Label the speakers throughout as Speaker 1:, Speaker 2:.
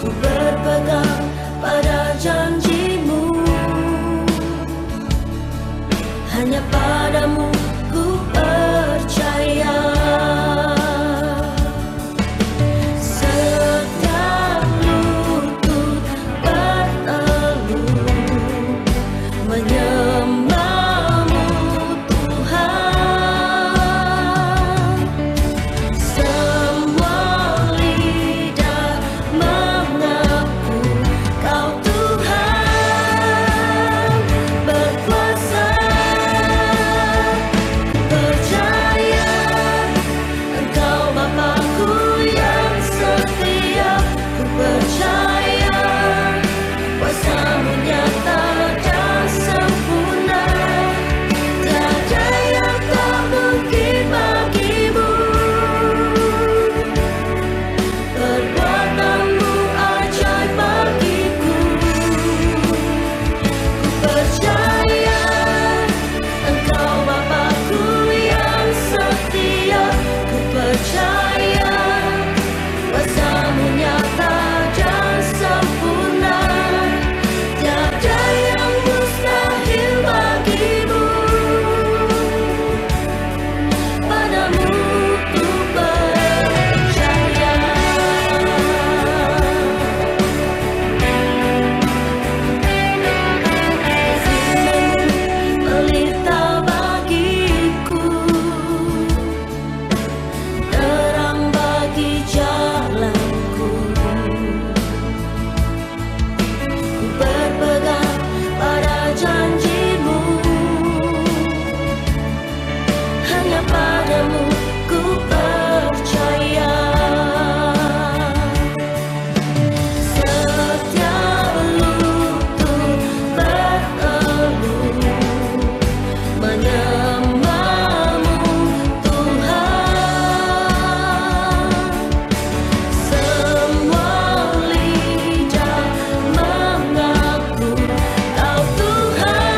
Speaker 1: ku berpegang pada janjimu. Hanya padamu ku percaya. Setiap lutut berteluh menyembahmu Tuhan. Semua lidah mengaku Kau Tuhan berkuasa. Percaya Engkau Bapa-Ku yang setia. Ku percaya kuasa-Mu nyata dan sempurna. Tiada yang tak mungkin bagi-Mu. Perbuatan-Mu ajaib bagiku. Ku percaya Engkau Bapa-Ku yang setia. Ku percaya kuasa-Mu nyata dan sempurna. Tiada yang mustahil bagi-Mu. Padamu ku percaya. Firman-Mu pelita bagiku, terang bagi jalanku. Ku berpegang pada janji-Mu. Hanya padamu ku percaya. Setiap lutut berteluh menyembahmu Tuhan. Semua lidah mengaku Kau Tuhan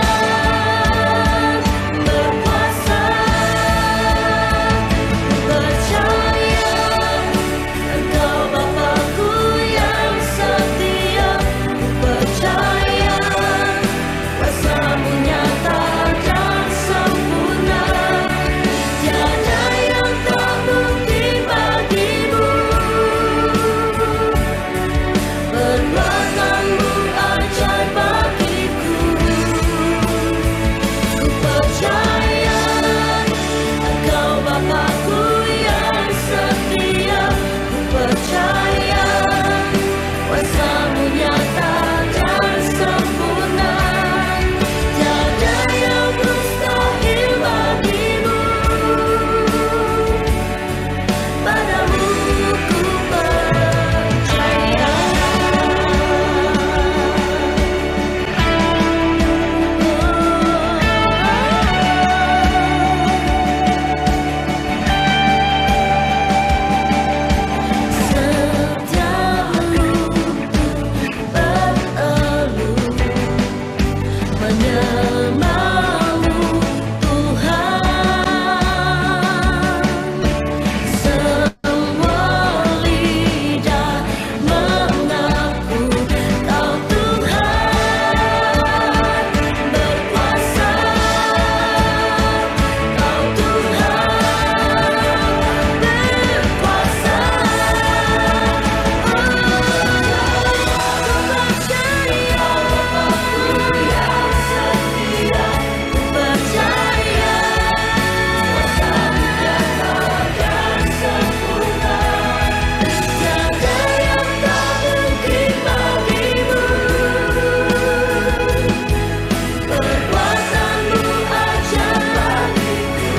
Speaker 1: berkuasa. Percaya Engkau Bapa-Ku yang setia. Ku percaya kuasa-Mu nyata dan sempurna. Tiada yang tak mungkin bagi-Mu. Perbuatan-Mu ajaib bagiku. Ku percaya Engkau Bapa-Ku yang setia. Ku percaya kuasa-Mu nyata dan sempurna. Tiada yang mustahil bagi-Mu. Padamu ku percaya. Setiap lutut berteluh menyembahmu Tuhan. Semua lidah mengaku Kau Tuhan berkuasa. Kau Tuhan berkuasa. Ku percaya Bapa-Ku yang setia. Ku percaya kuasa-Mu nyata dan sempurna. Tiada yang tak mungkin bagi-Mu. Perbuatan-Mu ajaib bagiku.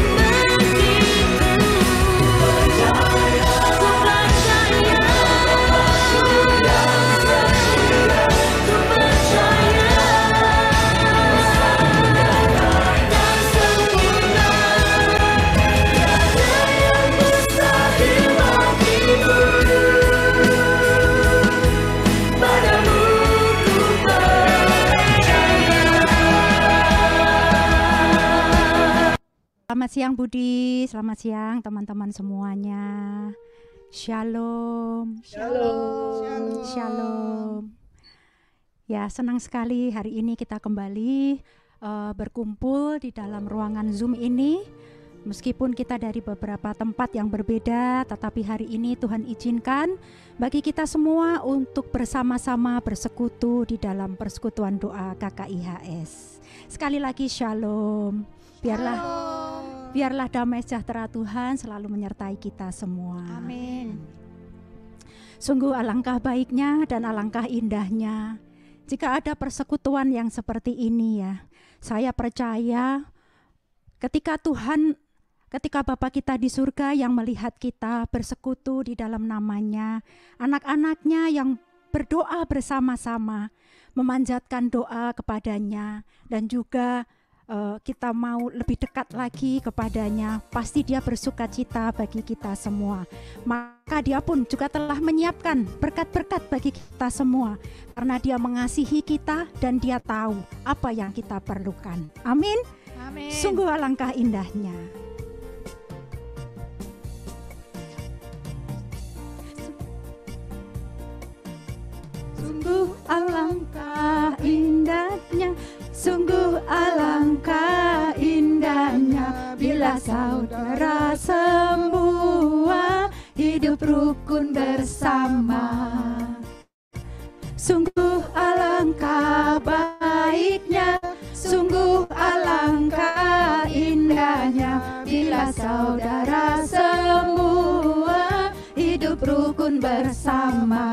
Speaker 1: Percaya, ku percaya Bapa-Ku yang setia. Ku percaya kuasa-Mu nyata dan sempurna. Tiada yang mustahil bagi-Mu. Padamu ku percaya.
Speaker 2: Selamat siang Budi, selamat siang teman-teman semuanya. Shalom.
Speaker 3: Shalom.
Speaker 2: Shalom. Ya, senang sekali hari ini kita kembali berkumpul di dalam ruangan Zoom ini. Meskipun kita dari beberapa tempat yang berbeda, tetapi hari ini Tuhan izinkan bagi kita semua untuk bersama-sama bersekutu di dalam persekutuan doa KKIHS. Sekali lagi Shalom. Biarlah damai sejahtera Tuhan selalu menyertai kita semua.
Speaker 3: Amin.
Speaker 2: Sungguh alangkah baiknya dan alangkah indahnya jika ada persekutuan yang seperti ini ya. Saya percaya ketika Bapa kita di surga yang melihat kita bersekutu di dalam namanya, anak-anaknya yang berdoa bersama-sama, memanjatkan doa kepadanya, dan juga kita mau lebih dekat lagi kepadanya, pasti dia bersukacita bagi kita semua. Maka dia pun juga telah menyiapkan berkat-berkat bagi kita semua, karena dia mengasihi kita dan dia tahu apa yang kita perlukan. Amin.
Speaker 3: Amin.
Speaker 2: Sungguh alangkah indahnya. Sungguh alangkah indahnya, sungguh alangkah indahnya bila saudara semua hidup rukun bersama. Sungguh alangkah baiknya, sungguh alangkah indahnya bila saudara semua hidup rukun bersama.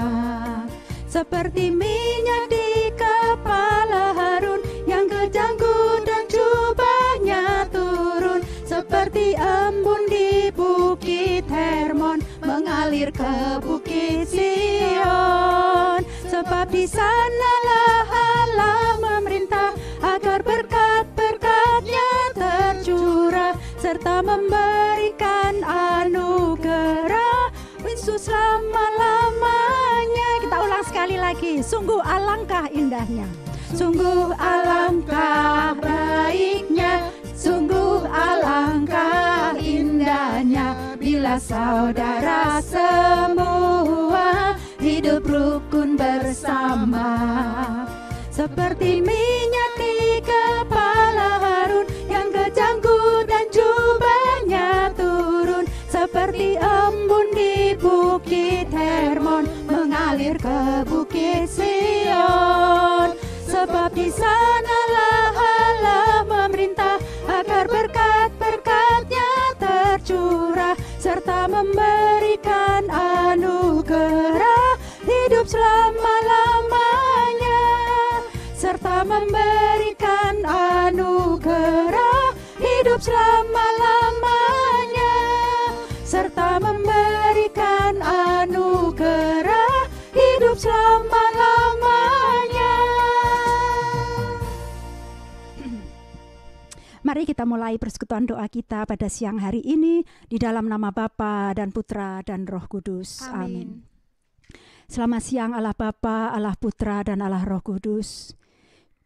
Speaker 2: Seperti minyak di kepala Harun yang kejanggut dan jubahnya turun, seperti embun di bukit Hermon mengalir ke bukit Sion. Sebab di sanalah Allah memerintah agar berkat-berkat-Nya tercurah serta memberikan anugerah Yesus selama-lamanya. Kita ulang sekali lagi, sungguh alangkah indahnya, sungguh alangkah baiknya, sungguh alangkah indahnya bila saudara semua hidup rukun bersama. Seperti minyak di kepala Harun yang kejanggut dan jubahnya turun, seperti embun di bukit Hermon mengalir ke bukit Sion. Sebab di sanalah Allah memerintah agar berkat-berkat-Nya tercurah serta memberikan anugerah hidup selama-lamanya, serta memberikan anugerah hidup selama-lamanya, serta memberikan anugerah hidup selama-lamanya. Mari kita mulai persekutuan doa kita pada siang hari ini di dalam nama Bapa dan Putra dan Roh Kudus. Amin. Selamat siang Allah Bapa, Allah Putra dan Allah Roh Kudus.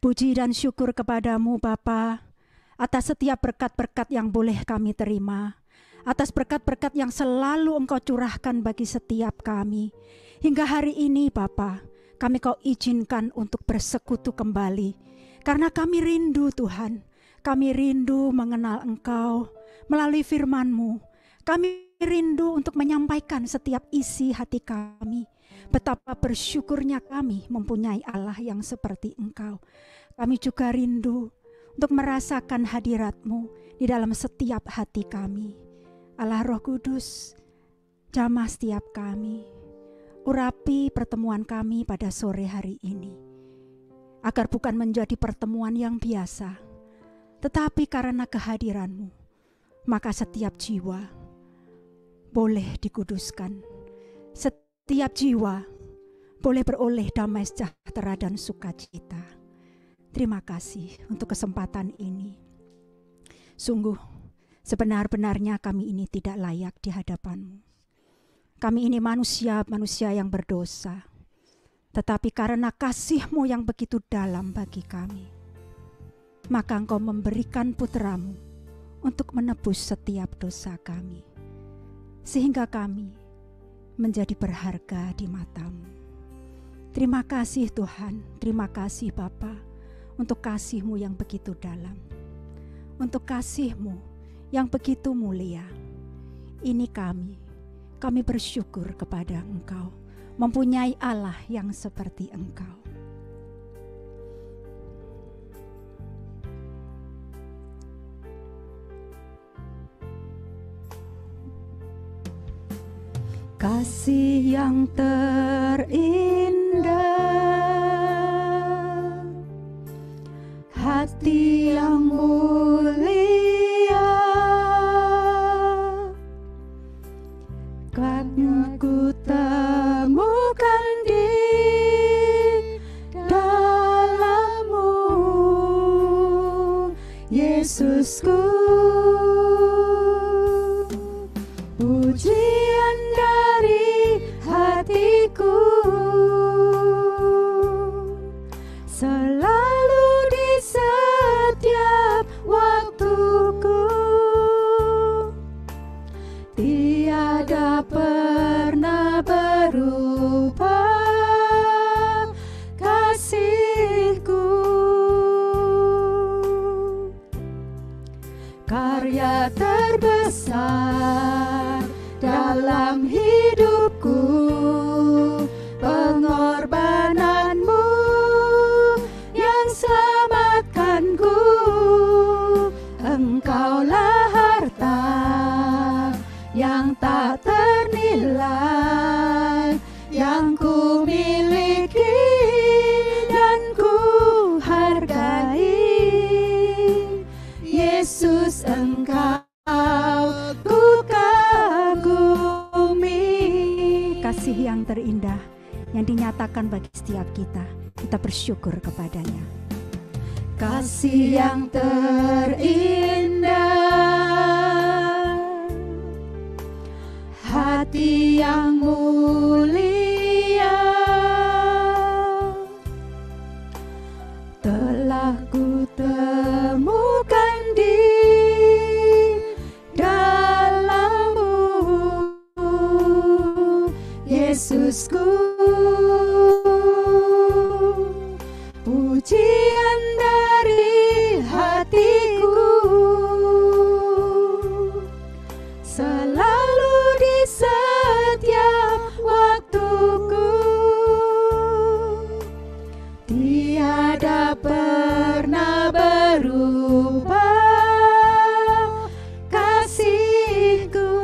Speaker 2: Puji dan syukur kepadamu Bapa atas setiap berkat-berkat yang boleh kami terima, atas berkat-berkat yang selalu Engkau curahkan bagi setiap kami. Hingga hari ini Bapa, kami Kau izinkan untuk bersekutu kembali, karena kami rindu Tuhan. Kami rindu mengenal Engkau melalui firman-Mu. Kami rindu untuk menyampaikan setiap isi hati kami. Betapa bersyukurnya kami mempunyai Allah yang seperti Engkau. Kami juga rindu untuk merasakan hadirat-Mu di dalam setiap hati kami. Allah Roh Kudus, jamah setiap kami. Urapi pertemuan kami pada sore hari ini, agar bukan menjadi pertemuan yang biasa, tetapi karena kehadiran-Mu, maka setiap jiwa boleh dikuduskan. Setiap jiwa boleh beroleh damai sejahtera dan sukacita. Terima kasih untuk kesempatan ini. Sungguh, sebenar-benarnya kami ini tidak layak di hadapan-Mu. Kami ini manusia yang berdosa. Tetapi karena kasih-Mu yang begitu dalam bagi kami, maka Engkau memberikan putra-Mu untuk menebus setiap dosa kami, sehingga kami menjadi berharga di mata-Mu. Terima kasih Tuhan, terima kasih Bapa, untuk kasih-Mu yang begitu dalam, untuk kasih-Mu yang begitu mulia. Ini kami bersyukur kepada Engkau, mempunyai Allah yang seperti Engkau. Kasih yang terindah, hati yang mulia, karena ku temukan di dalam-Mu, Yesusku. Pujian dari hatiku, selalu di setiap waktuku, tiada pernah berubah kasih-Ku. Karya terbesar dalam hidupku, pengorbanan-Mu yang selamatkanku. Engkaulah harta yang tak ternilai, yang ku miliki dan ku hargai. Yesus, Engkau ku kagumi. Kasih yang terindah yang dinyatakan bagi setiap kita, kita bersyukur kepadanya. Kasih yang terindah, hati yang mulia, telah ku temukan di dalam-Mu, Yesusku. Pujian dari hatiku, selalu di setiap waktuku, tiada pernah berubah kasih-Ku.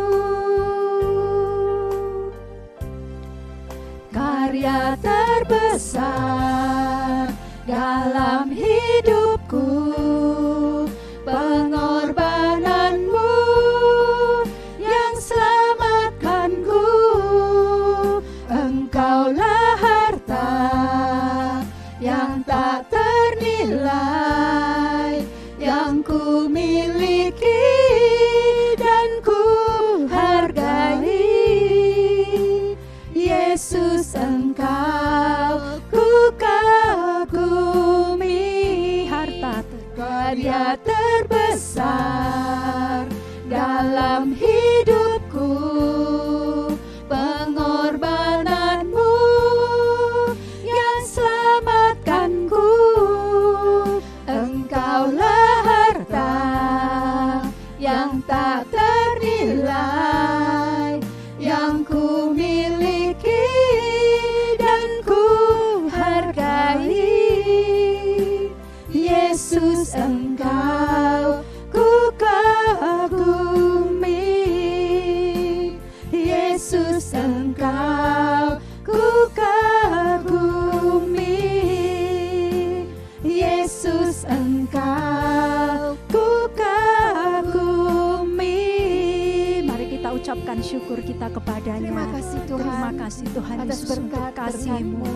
Speaker 2: Karya terbesar dalam hidupku, pengorbanan-Mu yang selamatkanku. Engkaulah harta yang tak ternilai, yang ku miliki dan ku hargai. Yesus, Engkau ku kagumi. Harta karya terbesar dalam hidupku, pengorbanan-Mu yang selamatkanku. Engkaulah harta yang tak ternilai, yang ku miliki dan ku hargai. Yesus, Engkau ku kagumi. Yesus, Engkau ku kagumi. Yesus, Engkau ku kagumi. Mari kita ucapkan syukur kita kepadanya.
Speaker 3: Terima kasih Tuhan.
Speaker 2: Terima kasih Tuhan
Speaker 3: atas
Speaker 2: Yesus untuk
Speaker 3: berkat
Speaker 2: kasih-Mu.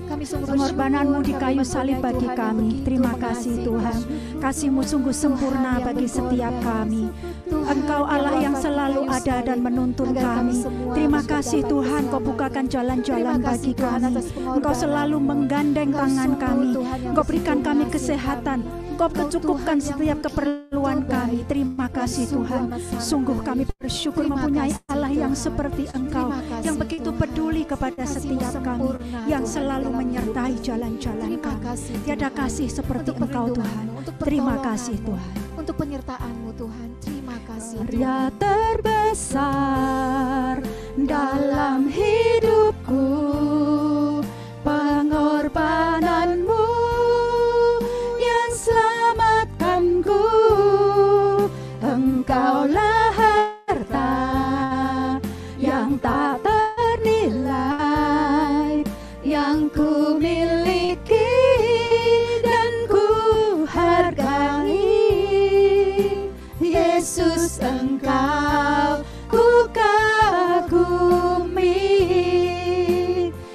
Speaker 3: Kami sungguh
Speaker 2: Pengorbanan-Mu di kayu
Speaker 3: bersyukur
Speaker 2: salib
Speaker 3: kepada
Speaker 2: bagi
Speaker 3: Tuhan yang
Speaker 2: kami.
Speaker 3: begitu
Speaker 2: Terima kasih
Speaker 3: mengasihi
Speaker 2: Tuhan.
Speaker 3: kami.
Speaker 2: Kasih-Mu sungguh sempurna
Speaker 3: yang
Speaker 2: bagi
Speaker 3: berkorban.
Speaker 2: setiap kami.
Speaker 3: Tuhan
Speaker 2: Engkau Allah yang
Speaker 3: wafat di
Speaker 2: selalu
Speaker 3: kayu
Speaker 2: ada dan
Speaker 3: salib,
Speaker 2: menuntun
Speaker 3: agar kami
Speaker 2: kami.
Speaker 3: semua
Speaker 2: Terima
Speaker 3: dapat
Speaker 2: kasih Tuhan, Kau
Speaker 3: selamat.
Speaker 2: bukakan jalan-jalan
Speaker 3: Terima kasih
Speaker 2: bagi
Speaker 3: Tuhan
Speaker 2: kami.
Speaker 3: atas pengorbanan-Mu.
Speaker 2: Engkau selalu menggandeng
Speaker 3: Engkau
Speaker 2: tangan
Speaker 3: sungguh
Speaker 2: kami.
Speaker 3: Tuhan yang
Speaker 2: Engkau berikan
Speaker 3: begitu
Speaker 2: kami
Speaker 3: mengasihi
Speaker 2: kesehatan.
Speaker 3: kami.
Speaker 2: Engkau
Speaker 3: Engkau
Speaker 2: cukupkan
Speaker 3: Tuhan yang
Speaker 2: setiap
Speaker 3: begitu
Speaker 2: keperluan keperluan kami. Terima kasih Tuhan. Sungguh kami bersyukur mempunyai Allah yang seperti Engkau, yang begitu peduli kepada setiap kami, yang selalu menyertai jalan-jalan kami. Tiada kasih seperti Engkau Tuhan. Terima kasih Tuhan.
Speaker 1: Untuk penyertaan-Mu Tuhan. Terima kasih.
Speaker 2: Karya terbesar dalam hidupku, pengorbananmu yang selamatkanku. Engkaulah harta yang tak ternilai, yang ku miliki dan ku hargai. Yesus, Engkau ku kagumi.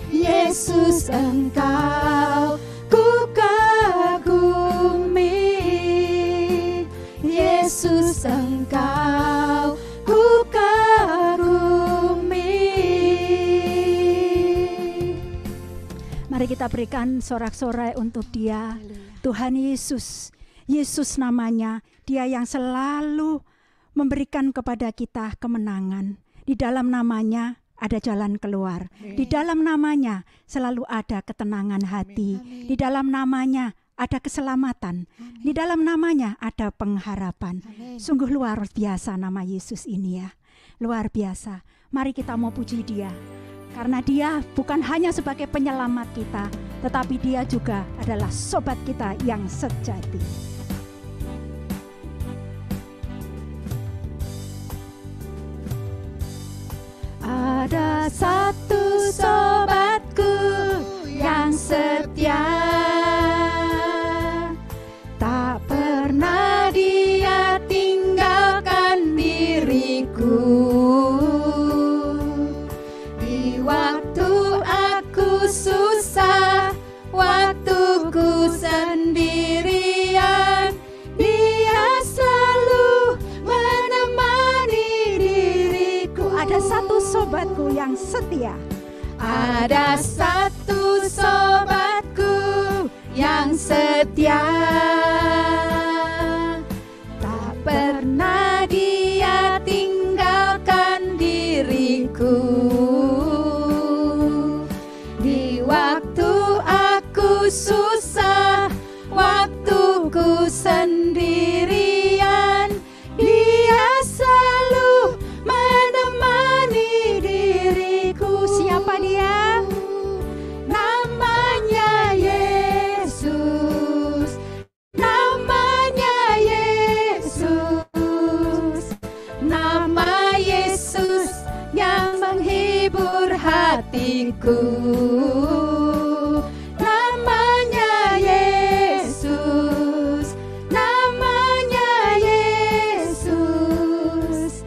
Speaker 2: Yesus, Engkau ku kagumi. Yesus, Engkau ku kagumi. Mari kita berikan sorak-sorai untuk Dia. Tuhan Yesus, Yesus namanya, Dia yang selalu memberikan kepada kita kemenangan. Di dalam namanya ada jalan keluar. Di dalam namanya selalu ada ketenangan hati. Di dalam namanya ada keselamatan. Di dalam namanya ada pengharapan. Sungguh luar biasa nama Yesus ini ya. Luar biasa. Mari kita mau puji Dia. Karena Dia bukan hanya sebagai penyelamat kita, tetapi Dia juga adalah sobat kita yang sejati. Ada satu sobatku yang setia, tak pernah Dia tinggalkan diriku. Di waktu aku susah, waktu ku sendirian, Dia selalu menemani diriku. Ada satu sobatku yang setia. Ada satu sobatku yang setia, tak pernah Dia tinggalkan diriku. Di waktu aku susah, waktu ku sendirian, Dia selalu menemani diriku. Siapa Dia? Namanya Yesus. Namanya Yesus. Nama Yesus yang menghibur hatiku. Namanya Yesus. Namanya Yesus.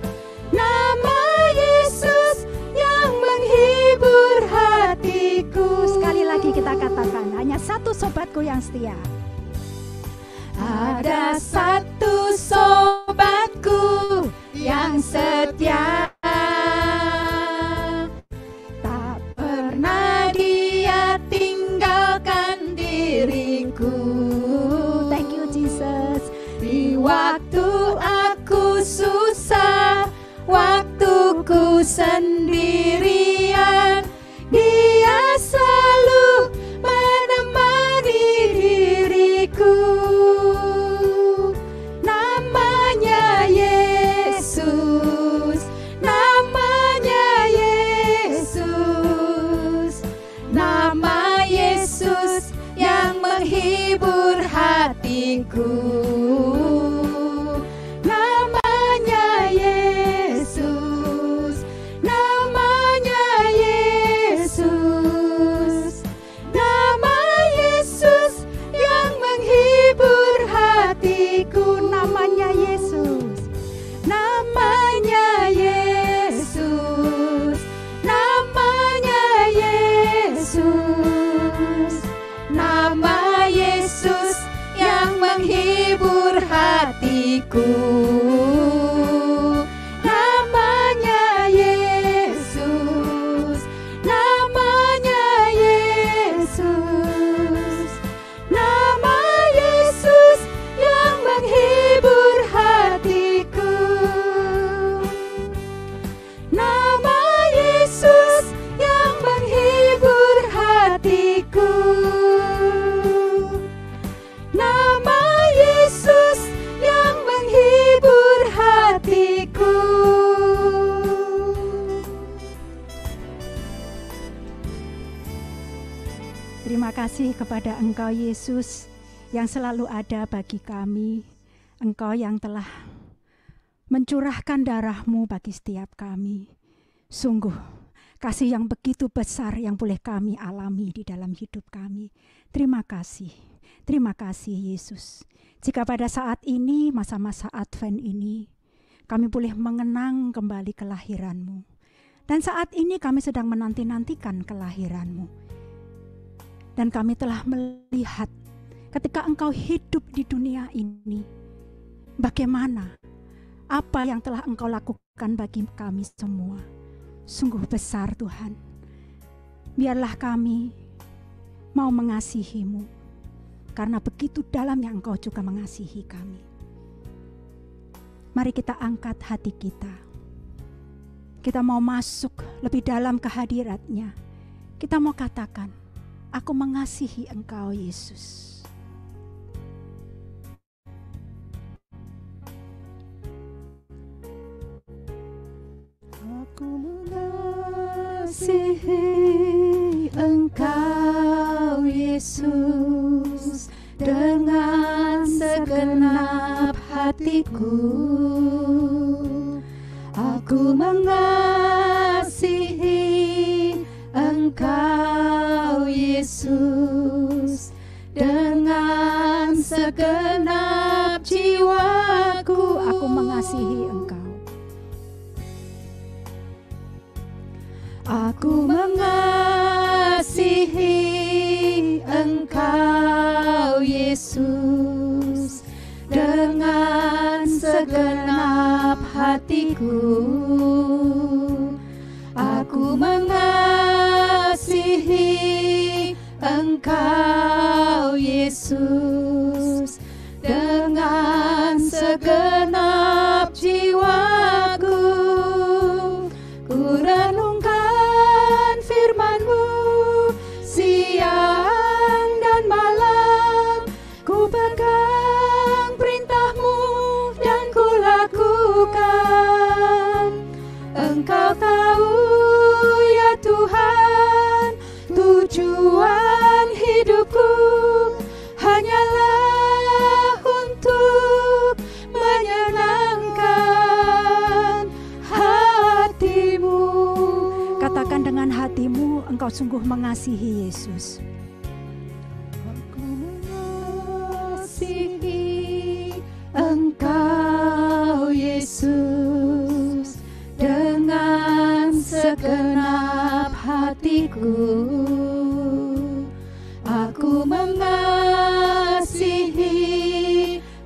Speaker 2: Nama Yesus yang menghibur hatiku. Sekali lagi kita katakan, hanya satu sobatku yang setia. Ada satu sobatku yang setia, tak pernah Dia tinggalkan diriku. Thank you Jesus. Di waktu aku susah, waktu ku sendirian, Dia selalu menemani diriku. Namanya Yesus. Namanya Yesus. Nama Yesus yang menghibur hatiku. Namanya Yesus. Namanya Yesus. Nama Yesus yang menghibur hatiku. Namanya Yesus. Namanya Yesus. Namanya Yesus. Nama Yesus yang menghibur hatiku. Namanya Yesus. Namanya Yesus. Nama Yesus yang menghibur Terima kasih kepada Engkau Yesus yang selalu ada bagi kami. Engkau yang telah mencurahkan darah-Mu bagi setiap kami. Sungguh kasih yang begitu besar yang boleh kami alami di dalam hidup kami. Terima kasih Yesus. Jika pada saat ini, masa-masa Advent ini, kami boleh mengenang kembali kelahiran-Mu. Dan saat ini kami sedang menanti-nantikan kelahiran-Mu. Dan kami telah melihat ketika Engkau hidup di dunia ini, bagaimana apa yang telah Engkau lakukan bagi kami semua. Sungguh besar Tuhan. Biarlah kami mau mengasihi-Mu, karena begitu dalamnya Engkau juga mengasihi kami. Mari kita angkat hati kita. Kita mau masuk lebih dalam kehadirat-Nya. Kita mau katakan, aku mengasihi Engkau Yesus.
Speaker 1: Aku mengasihi Engkau Yesus dengan segenap hatiku. Aku mengasihi Engkau Yesus dengan segenap jiwaku.
Speaker 2: Aku mengasihi Engkau.
Speaker 1: Aku mengasihi Engkau Yesus dengan segenap hatiku. Aku mengasihi Engkau Yesus dengan segenap jiwaku. Ku renungkan firman-Mu siang dan malam, ku pegang perintah-Mu dan ku lakukan. Engkau tahu ya Tuhan, tujuan hidupku hanyalah untuk menyenangkan hati-Mu.
Speaker 2: Katakan dengan hatimu, engkau sungguh mengasihi Yesus.
Speaker 1: Aku mengasihi Engkau Yesus dengan segenap hatiku. Aku mengasihi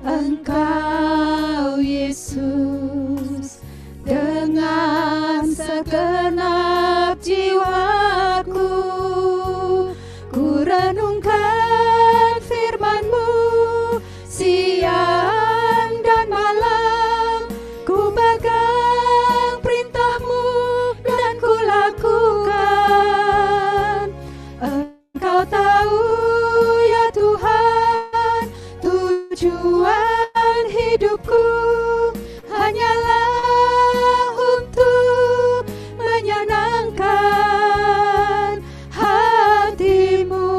Speaker 1: Engkau Yesus dengan segenap jiwaku. Ku renungkan firman-Mu siang dan malam, ku pegang perintah-Mu dan ku lakukan. Engkau tahu ya Tuhan, tujuan hidupku hanyalah untuk menyenangkan hati-Mu.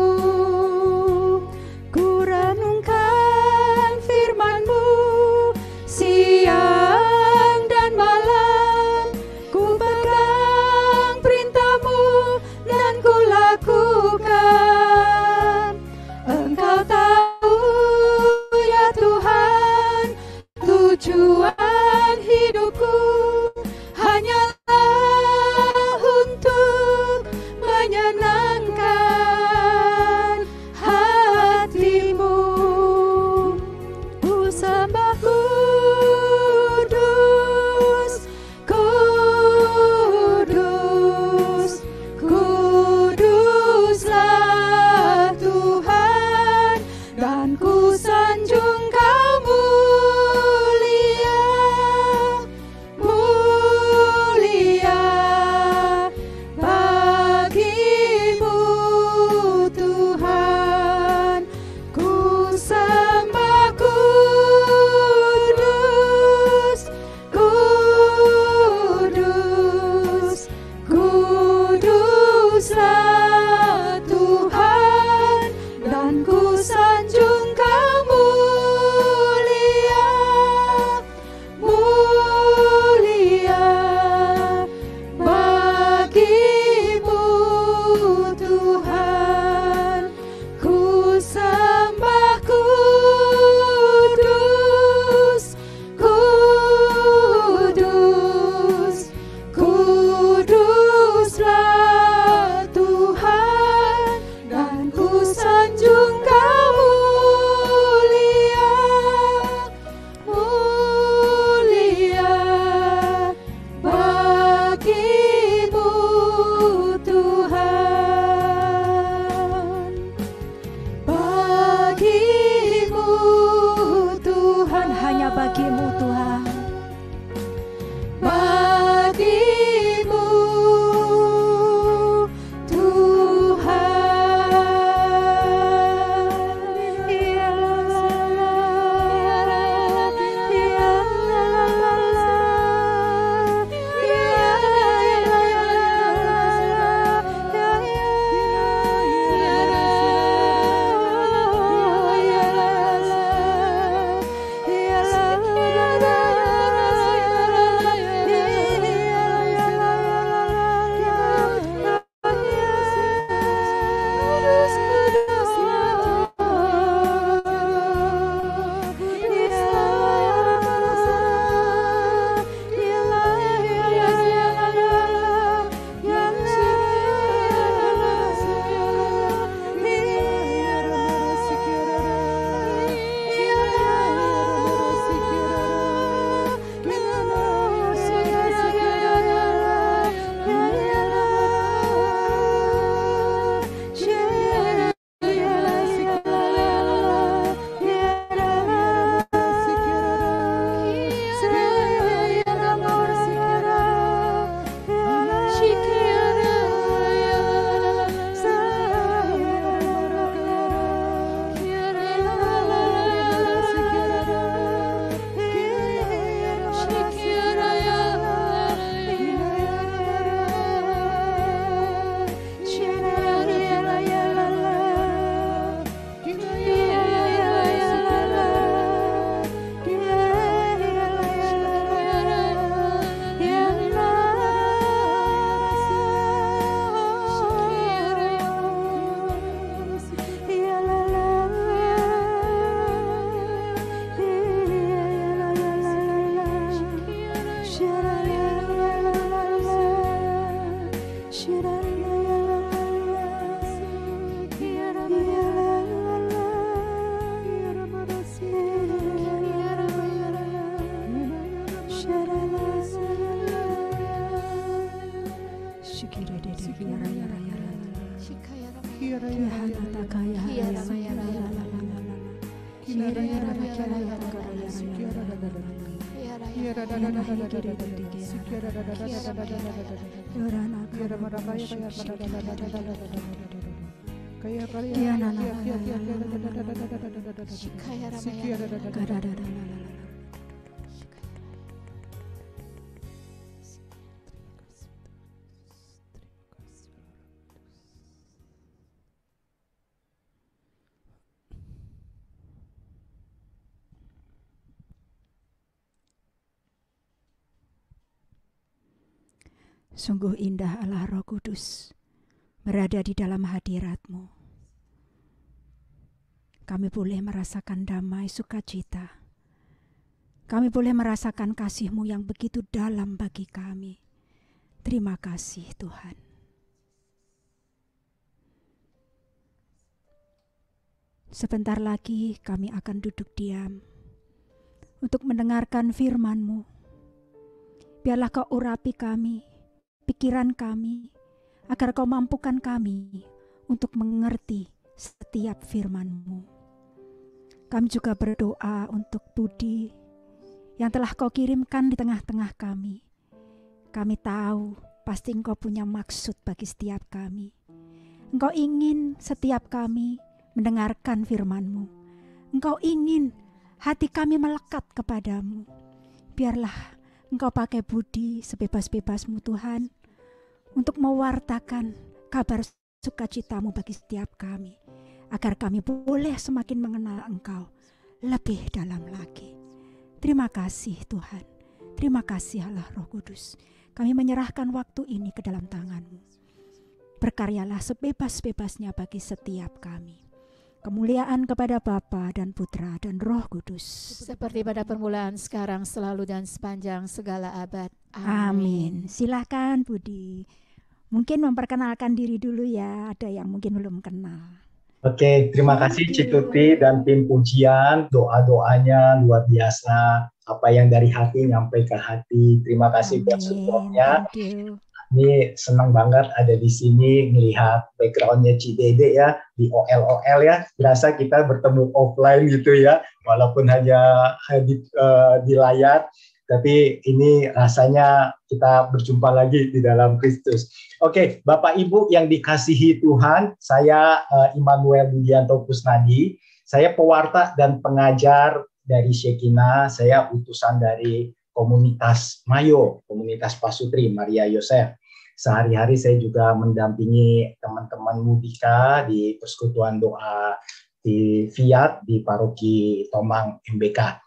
Speaker 2: Sungguh indah Allah Roh Kudus berada di dalam hadirat-Mu. Kami boleh merasakan damai sukacita. Kami boleh merasakan kasih-Mu yang begitu dalam bagi kami. Terima kasih Tuhan. Sebentar lagi kami akan duduk diam untuk mendengarkan firman-Mu. Biarlah Kau urapi kami, pikiran kami, agar Kau mampukan kami untuk mengerti setiap firman-Mu. Kami juga berdoa untuk Budi yang telah Kau kirimkan di tengah-tengah kami. Kami tahu pasti Engkau punya maksud bagi setiap kami. Engkau ingin setiap kami mendengarkan firman-Mu. Engkau ingin hati kami melekat kepadamu. Biarlah Engkau pakai Budi sebebas-bebas-Mu Tuhan untuk mewartakan kabar sukacita-Mu bagi setiap kami, agar kami boleh semakin mengenal Engkau lebih dalam lagi. Terima kasih Tuhan. Terima kasih Allah Roh Kudus. Kami menyerahkan waktu ini ke dalam tangan-Mu. Berkaryalah sebebas-bebasnya bagi setiap kami. Kemuliaan kepada Bapa dan Putra dan Roh Kudus.
Speaker 1: Seperti pada permulaan, sekarang, selalu, dan sepanjang segala abad.
Speaker 2: Amin. Silakan Budi. Mungkin memperkenalkan diri dulu ya. Ada yang mungkin belum kenal.
Speaker 3: Oke, terima kasih Cituti dan tim pujian. Doa-doanya luar biasa. Apa yang dari hati nyampe ke hati. Terima kasih buat supportnya. Ini senang banget ada di sini melihat backgroundnya Cidede ya, di OL ya. Berasa kita bertemu offline gitu ya, walaupun hanya di layar. Tapi ini rasanya kita berjumpa lagi di dalam Kristus. Oke, Bapak Ibu yang dikasihi Tuhan, saya Immanuel Budianto Kusnadi. Saya pewarta dan pengajar dari Shekinah. Saya utusan dari komunitas Mayo, komunitas Pasutri Maria Yosef. Sehari-hari saya juga mendampingi teman-teman Mudika di persekutuan doa di Fiat di Paroki Tomang MBK.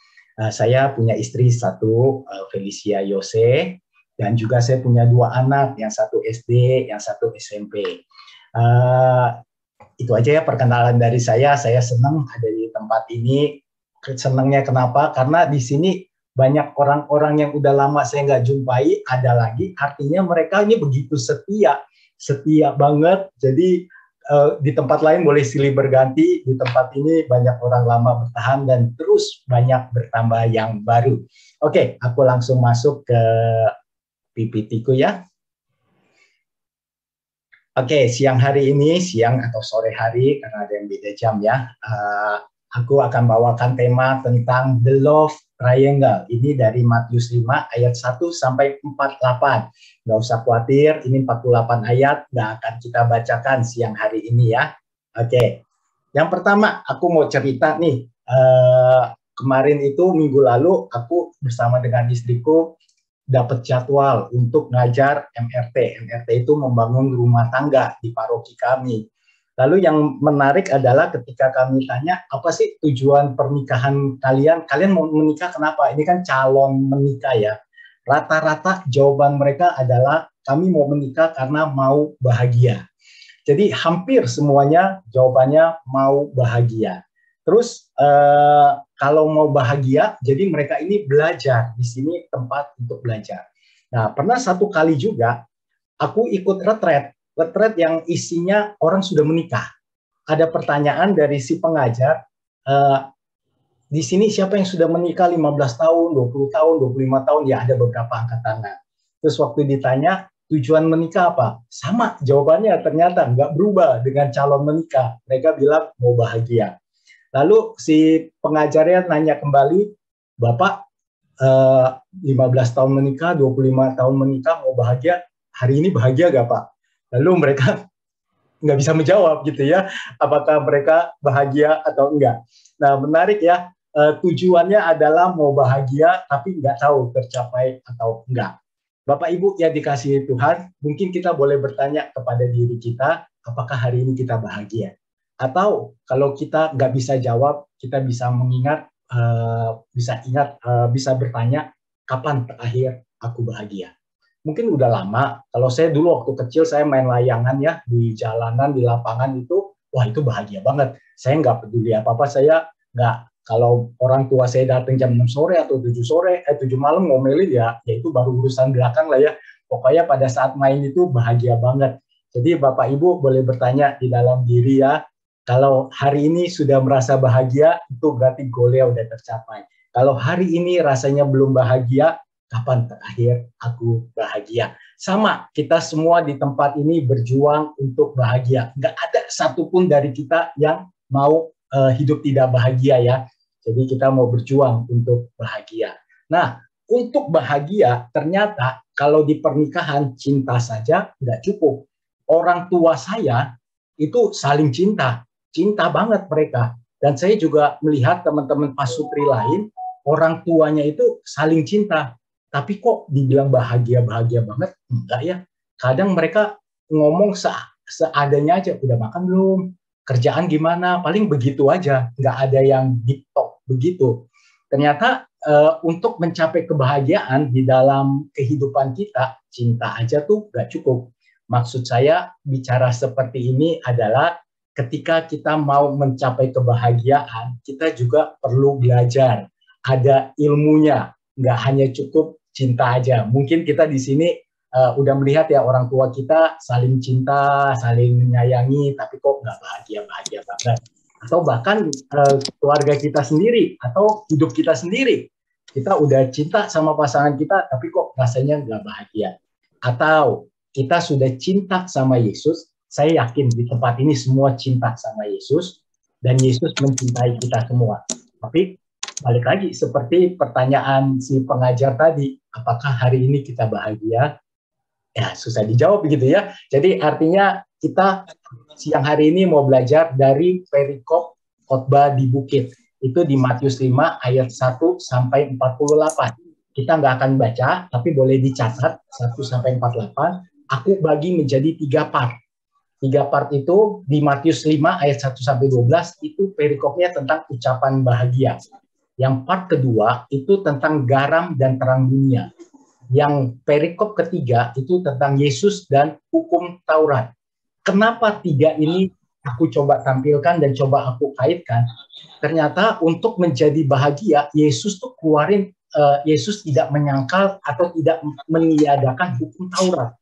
Speaker 3: Saya punya istri satu, Felicia Yose, dan juga saya punya dua anak, yang satu SD, yang satu SMP. Itu aja ya perkenalan dari saya. Saya senang ada di tempat ini. Senangnya kenapa? Karena di sini banyak orang-orang yang udah lama saya nggak jumpai, ada lagi, artinya mereka ini begitu setia banget. Jadi di tempat lain boleh silih berganti, di tempat ini banyak orang lama bertahan dan terus banyak bertambah yang baru. Oke, aku langsung masuk ke PPT-ku ya. Oke, siang hari ini, siang atau sore hari, karena ada yang beda jam ya, aku akan bawakan tema tentang The Love Triangle. Ini dari Matius 5 ayat 1 sampai 48. Nggak usah khawatir, ini 48 ayat nggak akan kita bacakan siang hari ini ya. Oke, yang pertama aku mau cerita nih. Kemarin itu minggu lalu aku bersama dengan istriku dapat jadwal untuk ngajar MRT. MRT itu membangun rumah tangga di paroki kami. Lalu yang menarik adalah ketika kami tanya, apa sih tujuan pernikahan kalian? Kalian mau menikah kenapa? Ini kan calon menikah ya. Rata-rata jawaban mereka adalah, kami mau menikah karena mau bahagia. Jadi hampir semuanya jawabannya mau bahagia. Terus kalau mau bahagia, jadi mereka ini belajar. Di sini tempat untuk belajar. Nah, pernah satu kali juga, aku ikut retret yang isinya orang sudah menikah. Ada pertanyaan dari si pengajar, di sini siapa yang sudah menikah 15 tahun, 20 tahun, 25 tahun, ya ada beberapa angkat tangan. Terus waktu ditanya, tujuan menikah apa? Sama jawabannya, ternyata nggak berubah dengan calon menikah. Mereka bilang mau bahagia. Lalu si pengajarnya nanya kembali, Bapak 15 tahun menikah, 25 tahun menikah, mau bahagia, hari ini bahagia gak Pak? Lalu mereka nggak bisa menjawab gitu ya, apakah mereka bahagia atau enggak. Nah menarik ya, tujuannya adalah mau bahagia tapi nggak tahu tercapai atau enggak. Bapak Ibu yang dikasihi Tuhan, mungkin kita boleh bertanya kepada diri kita, apakah hari ini kita bahagia? Atau kalau kita nggak bisa jawab, kita bisa mengingat, bisa bertanya, kapan terakhir aku bahagia? Mungkin udah lama. Kalau saya dulu waktu kecil saya main layangan ya di jalanan, di lapangan itu, wah itu bahagia banget. Saya nggak peduli apa-apa, saya nggak, kalau orang tua saya datang jam 6 sore atau 7 malam ngomelin ya itu baru urusan belakang lah ya. Pokoknya pada saat main itu bahagia banget. Jadi Bapak Ibu boleh bertanya di dalam diri ya, kalau hari ini sudah merasa bahagia, itu berarti goalnya udah tercapai. Kalau hari ini rasanya belum bahagia, kapan terakhir aku bahagia? Sama, kita semua di tempat ini berjuang untuk bahagia. Nggak ada satupun dari kita yang mau hidup tidak bahagia ya. Jadi kita mau berjuang untuk bahagia. Nah, untuk bahagia ternyata kalau di pernikahan cinta saja nggak cukup. Orang tua saya itu saling cinta banget mereka. Dan saya juga melihat teman-teman pasutri lain, orang tuanya itu saling cinta. Tapi kok dibilang bahagia-bahagia banget? Enggak ya. Kadang mereka ngomong seadanya aja, udah makan belum? Kerjaan gimana? Paling begitu aja. Nggak ada yang deep talk begitu. Ternyata untuk mencapai kebahagiaan di dalam kehidupan kita, cinta aja tuh nggak cukup. Maksud saya bicara seperti ini adalah ketika kita mau mencapai kebahagiaan, kita juga perlu belajar. Ada ilmunya, nggak hanya cukup cinta aja. Mungkin kita di sini udah melihat ya orang tua kita saling cinta, saling menyayangi, tapi kok nggak bahagia-bahagia banget. Atau bahkan keluarga kita sendiri, atau hidup kita sendiri. Kita udah cinta sama pasangan kita, tapi kok rasanya nggak bahagia. Atau kita sudah cinta sama Yesus, saya yakin di tempat ini semua cinta sama Yesus, dan Yesus mencintai kita semua. Tapi balik lagi, seperti pertanyaan si pengajar tadi, apakah hari ini kita bahagia? Ya, susah dijawab begitu ya. Jadi artinya kita siang hari ini mau belajar dari perikop khotbah di bukit. Itu di Matius 5 ayat 1 sampai 48. Kita nggak akan baca, tapi boleh dicatat 1 sampai 48. Aku bagi menjadi 3 part. 3 part itu di Matius 5 ayat 1 sampai 12 itu perikopnya tentang ucapan bahagia. Yang part kedua itu tentang garam dan terang dunia. Yang perikop ketiga itu tentang Yesus dan hukum Taurat. Kenapa 3 ini aku coba tampilkan dan coba aku kaitkan? Ternyata untuk menjadi bahagia, Yesus tuh keluarin, Yesus tidak menyangkal atau tidak meniadakan hukum Taurat.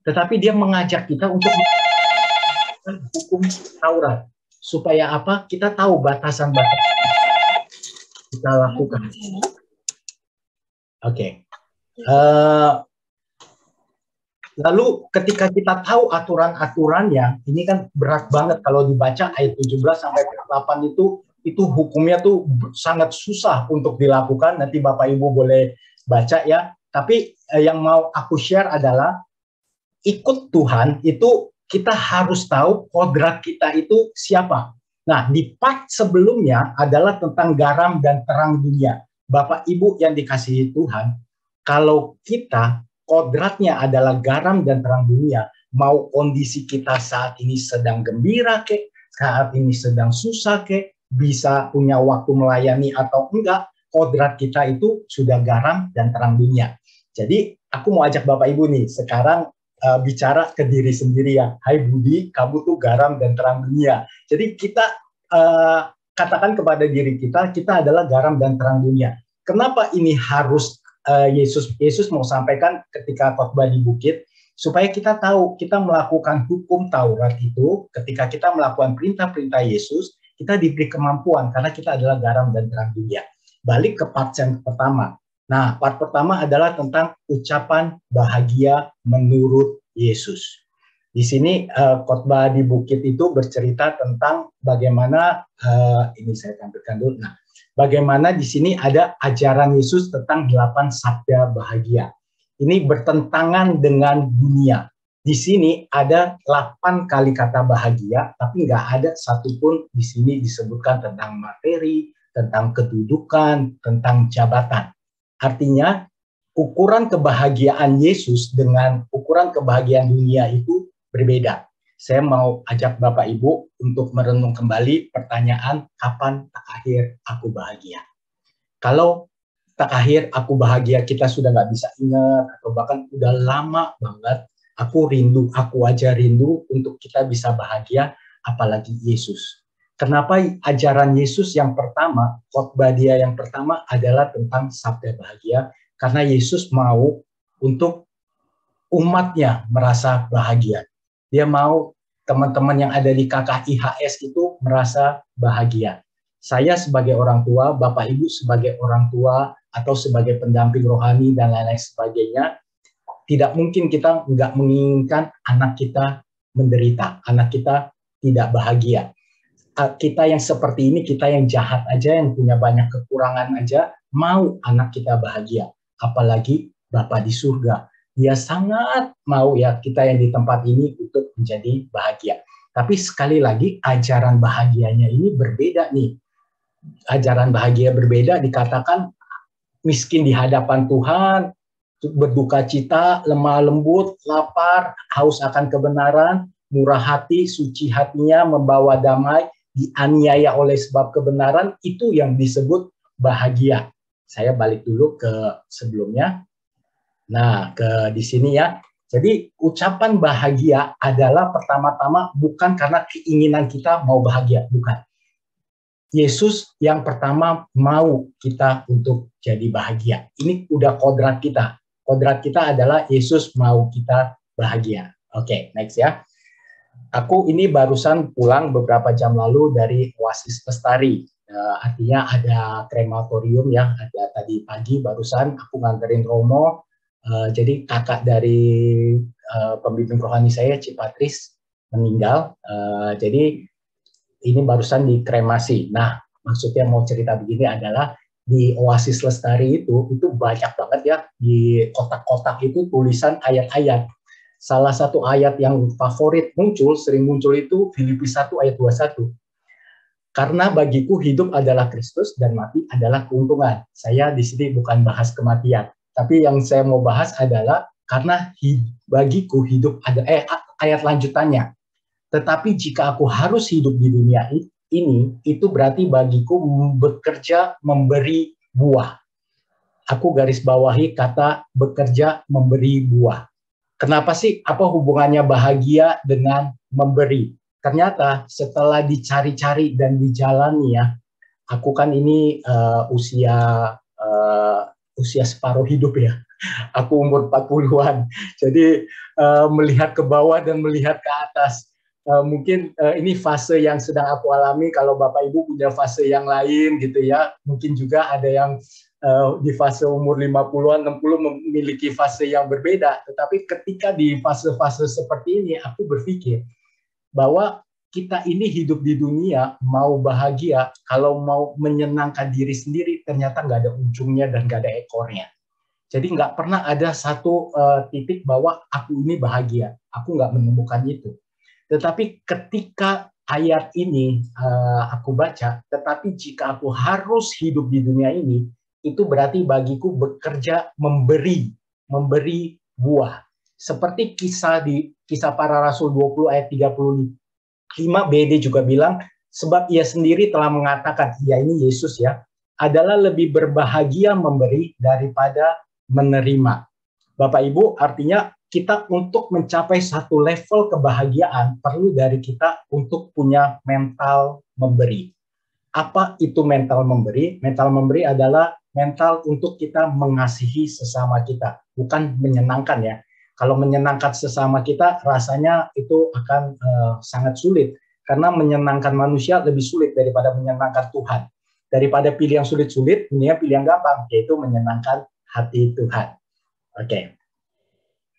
Speaker 3: Tetapi dia mengajak kita untuk hukum Taurat. Supaya apa? Kita tahu batasan-batasan kita lakukan. Oke. Lalu ketika kita tahu aturan-aturannya, ini kan berat banget kalau dibaca ayat 17 sampai 8 itu hukumnya tuh sangat susah untuk dilakukan. Nanti Bapak Ibu boleh baca ya. Tapi yang mau aku share adalah ikut Tuhan itu kita harus tahu kodrat kita itu siapa. Nah, di part sebelumnya adalah tentang garam dan terang dunia. Bapak Ibu yang dikasihi Tuhan, kalau kita kodratnya adalah garam dan terang dunia, mau kondisi kita saat ini sedang gembira kek, saat ini sedang susah kek, bisa punya waktu melayani atau enggak, kodrat kita itu sudah garam dan terang dunia. Jadi aku mau ajak Bapak Ibu nih sekarang bicara ke diri sendiri ya. Hai Budi, kamu tuh garam dan terang dunia. Jadi kita katakan kepada diri kita adalah garam dan terang dunia. Kenapa ini harus Yesus mau sampaikan ketika khotbah di bukit? Supaya kita tahu kita melakukan hukum Taurat itu, ketika kita melakukan perintah-perintah Yesus, kita diberi kemampuan karena kita adalah garam dan terang dunia. Balik ke part yang pertama. Nah, part pertama adalah tentang ucapan bahagia menurut Yesus. Di sini khotbah di bukit itu bercerita tentang bagaimana ini saya tampilkan dulu. Nah, bagaimana di sini ada ajaran Yesus tentang 8 sabda bahagia. Ini bertentangan dengan dunia. Di sini ada 8 kali kata bahagia, tapi nggak ada satupun di sini disebutkan tentang materi, tentang kedudukan, tentang jabatan. Artinya, ukuran kebahagiaan Yesus dengan ukuran kebahagiaan dunia itu berbeda. Saya mau ajak Bapak Ibu untuk merenung kembali pertanyaan, kapan terakhir aku bahagia? Kalau terakhir aku bahagia kita sudah nggak bisa ingat, atau bahkan udah lama banget, aku aja rindu untuk kita bisa bahagia, apalagi Yesus. Kenapa ajaran Yesus yang pertama, khotbah dia yang pertama adalah tentang sabda bahagia? Karena Yesus mau untuk umatnya merasa bahagia. Dia mau teman-teman yang ada di KKIHS itu merasa bahagia. Saya sebagai orang tua, Bapak Ibu sebagai orang tua, atau sebagai pendamping rohani dan lain-lain sebagainya, tidak mungkin kita nggak menginginkan anak kita menderita, anak kita tidak bahagia. Kita yang seperti ini, kita yang jahat aja, yang punya banyak kekurangan aja, mau anak kita bahagia. Apalagi Bapa di surga. Dia sangat mau ya kita yang di tempat ini untuk menjadi bahagia. Tapi sekali lagi, ajaran bahagianya ini berbeda nih. Ajaran bahagia berbeda, dikatakan miskin di hadapan Tuhan, berduka cita, lemah lembut, lapar, haus akan kebenaran, murah hati, suci hatinya, membawa damai, dianiaya oleh sebab kebenaran, itu yang disebut bahagia. Saya balik dulu ke sebelumnya. Nah, di sini ya. Jadi ucapan bahagia adalah pertama-tama bukan karena keinginan kita mau bahagia, bukan. Yesus yang pertama mau kita untuk jadi bahagia. Ini udah kodrat kita. Kodrat kita adalah Yesus mau kita bahagia. Oke, next ya. Aku ini barusan pulang beberapa jam lalu dari Oasis Lestari. Artinya ada krematorium ya, ada tadi pagi barusan aku nganterin Romo. Jadi kakak dari pembimbing rohani saya, Cipatris, meninggal. Jadi ini barusan dikremasi. Nah, maksudnya mau cerita begini adalah di Oasis Lestari itu banyak banget ya, di kotak-kotak itu tulisan ayat-ayat. Salah satu ayat yang favorit sering muncul itu Filipi 1 ayat 21. Karena bagiku hidup adalah Kristus dan mati adalah keuntungan. Saya di sini bukan bahas kematian, tapi yang saya mau bahas adalah karena bagiku hidup ada ayat lanjutannya. Tetapi jika aku harus hidup di dunia ini, itu berarti bagiku bekerja memberi buah. Aku garis bawahi kata bekerja memberi buah. Kenapa sih? Apa hubungannya bahagia dengan memberi? Ternyata setelah dicari-cari dan dijalani ya, aku kan ini usia separuh hidup ya. Aku umur 40-an. Jadi melihat ke bawah dan melihat ke atas. Mungkin ini fase yang sedang aku alami. Kalau Bapak Ibu punya fase yang lain gitu ya, mungkin juga ada yang di fase umur 50-an, 60 memiliki fase yang berbeda. Tetapi ketika di fase-fase seperti ini, aku berpikir bahwa kita ini hidup di dunia, mau bahagia, kalau mau menyenangkan diri sendiri, ternyata nggak ada ujungnya dan nggak ada ekornya. Jadi nggak pernah ada satu titik bahwa aku ini bahagia. Aku nggak menemukan itu. Tetapi ketika ayat ini aku baca, tetapi jika aku harus hidup di dunia ini, itu berarti bagiku bekerja memberi buah. Seperti kisah para rasul 20 ayat 35 BD juga bilang, sebab ia sendiri telah mengatakan, ya ini Yesus ya, adalah lebih berbahagia memberi daripada menerima. Bapak Ibu, artinya kita untuk mencapai satu level kebahagiaan perlu dari kita untuk punya mental memberi. Apa itu mental memberi? Mental memberi adalah mental untuk kita mengasihi sesama kita, bukan menyenangkan ya. Kalau menyenangkan sesama kita, rasanya itu akan sangat sulit, karena menyenangkan manusia lebih sulit daripada menyenangkan Tuhan. Daripada pilih yang sulit-sulit, mendingan pilih yang gampang, yaitu menyenangkan hati Tuhan. Oke.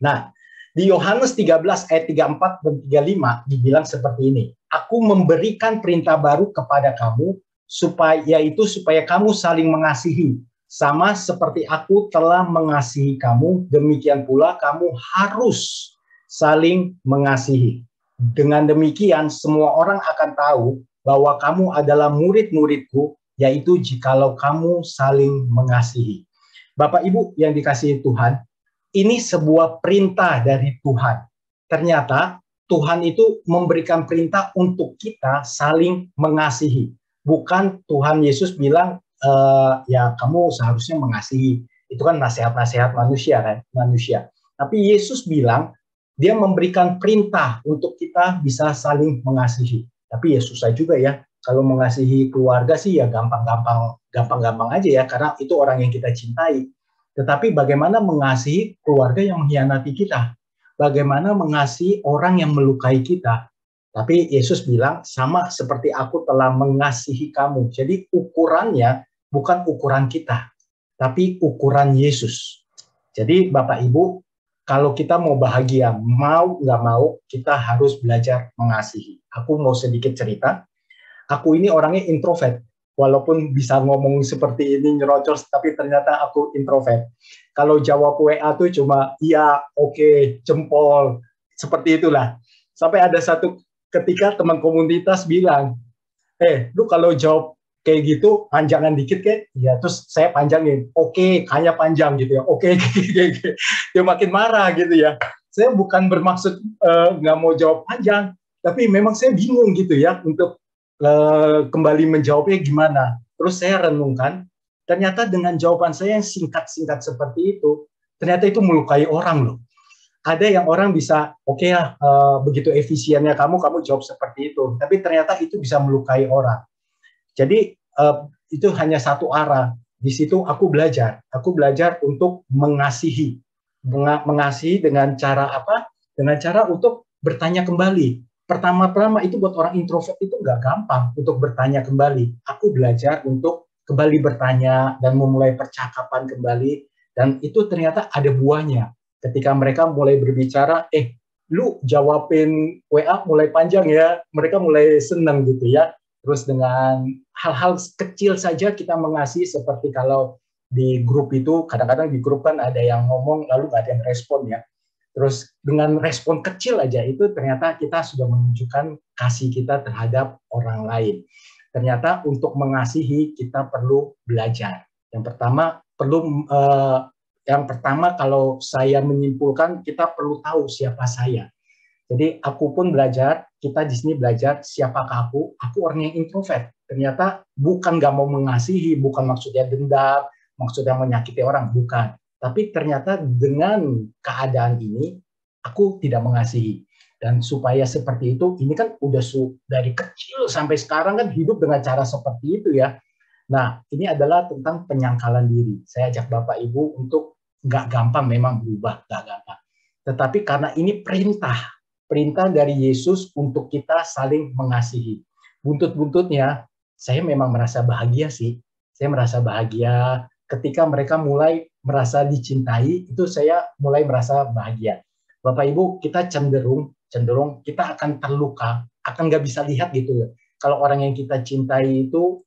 Speaker 3: Nah, di Yohanes 13 ayat 34 dan 35 dibilang seperti ini. Aku memberikan perintah baru kepada kamu, supaya kamu saling mengasihi. Sama seperti aku telah mengasihi kamu, demikian pula kamu harus saling mengasihi. Dengan demikian, semua orang akan tahu bahwa kamu adalah murid-muridku, yaitu jikalau kamu saling mengasihi. Bapak Ibu yang dikasihi Tuhan, ini sebuah perintah dari Tuhan. Ternyata Tuhan itu memberikan perintah untuk kita saling mengasihi. Bukan Tuhan Yesus bilang, ya kamu seharusnya mengasihi. Itu kan nasihat-nasihat manusia. Tapi Yesus bilang, dia memberikan perintah untuk kita bisa saling mengasihi. Tapi ya susah juga ya. Kalau mengasihi keluarga sih ya gampang-gampang aja ya, karena itu orang yang kita cintai. Tetapi bagaimana mengasihi keluarga yang mengkhianati kita? Bagaimana mengasihi orang yang melukai kita? Tapi Yesus bilang, sama seperti aku telah mengasihi kamu. Jadi ukurannya bukan ukuran kita, tapi ukuran Yesus. Jadi Bapak Ibu, kalau kita mau bahagia, mau nggak mau, kita harus belajar mengasihi. Aku mau sedikit cerita. Aku ini orangnya introvert. Walaupun bisa ngomong seperti ini nyerocos, tapi ternyata aku introvert. Kalau jawab WA tuh cuma iya, oke, jempol, seperti itulah. Sampai ada satu ketika teman komunitas bilang, lu kalau jawab kayak gitu panjangan dikit kan? Ya, terus saya panjangin, oke, kayaknya panjang gitu ya, oke, dia makin marah gitu ya. Saya bukan bermaksud nggak mau jawab panjang, tapi memang saya bingung gitu ya untuk kembali menjawabnya gimana. Terus saya renungkan, ternyata dengan jawaban saya yang singkat-singkat seperti itu, ternyata itu melukai orang loh. Ada yang orang bisa, oke ya, begitu efisiennya kamu jawab seperti itu, tapi ternyata itu bisa melukai orang. Jadi itu hanya satu arah. Di situ aku belajar untuk mengasihi dengan cara apa? Dengan cara untuk bertanya kembali. Pertama-tama itu buat orang introvert itu nggak gampang untuk bertanya kembali. Aku belajar untuk kembali bertanya dan memulai percakapan kembali, dan itu ternyata ada buahnya. Ketika mereka mulai berbicara, lu jawabin WA mulai panjang ya, mereka mulai senang gitu ya. Terus dengan hal-hal kecil saja kita mengasihi, seperti kalau di grup itu, kadang-kadang di grup kan ada yang ngomong lalu nggak ada yang respon ya. Terus dengan respon kecil aja itu ternyata kita sudah menunjukkan kasih kita terhadap orang lain. Ternyata untuk mengasihi kita perlu belajar. Yang pertama kalau saya menyimpulkan, kita perlu tahu siapa saya. Jadi aku pun belajar, kita di sini belajar siapakah aku. Aku orang yang introvert. Ternyata bukan nggak mau mengasihi, bukan maksudnya dendam, maksudnya menyakiti orang, bukan. Tapi ternyata dengan keadaan ini, aku tidak mengasihi. Dan supaya seperti itu, ini kan udah dari kecil sampai sekarang kan hidup dengan cara seperti itu ya. Nah, ini adalah tentang penyangkalan diri. Saya ajak Bapak Ibu untuk nggak gampang memang berubah, nggak gampang. Tetapi karena ini perintah dari Yesus untuk kita saling mengasihi. Buntut-buntutnya, saya memang merasa bahagia sih. Saya merasa bahagia ketika mereka mulai merasa dicintai, itu saya mulai merasa bahagia. Bapak Ibu, kita cenderung kita akan terluka, akan nggak bisa lihat gitu. Kalau orang yang kita cintai itu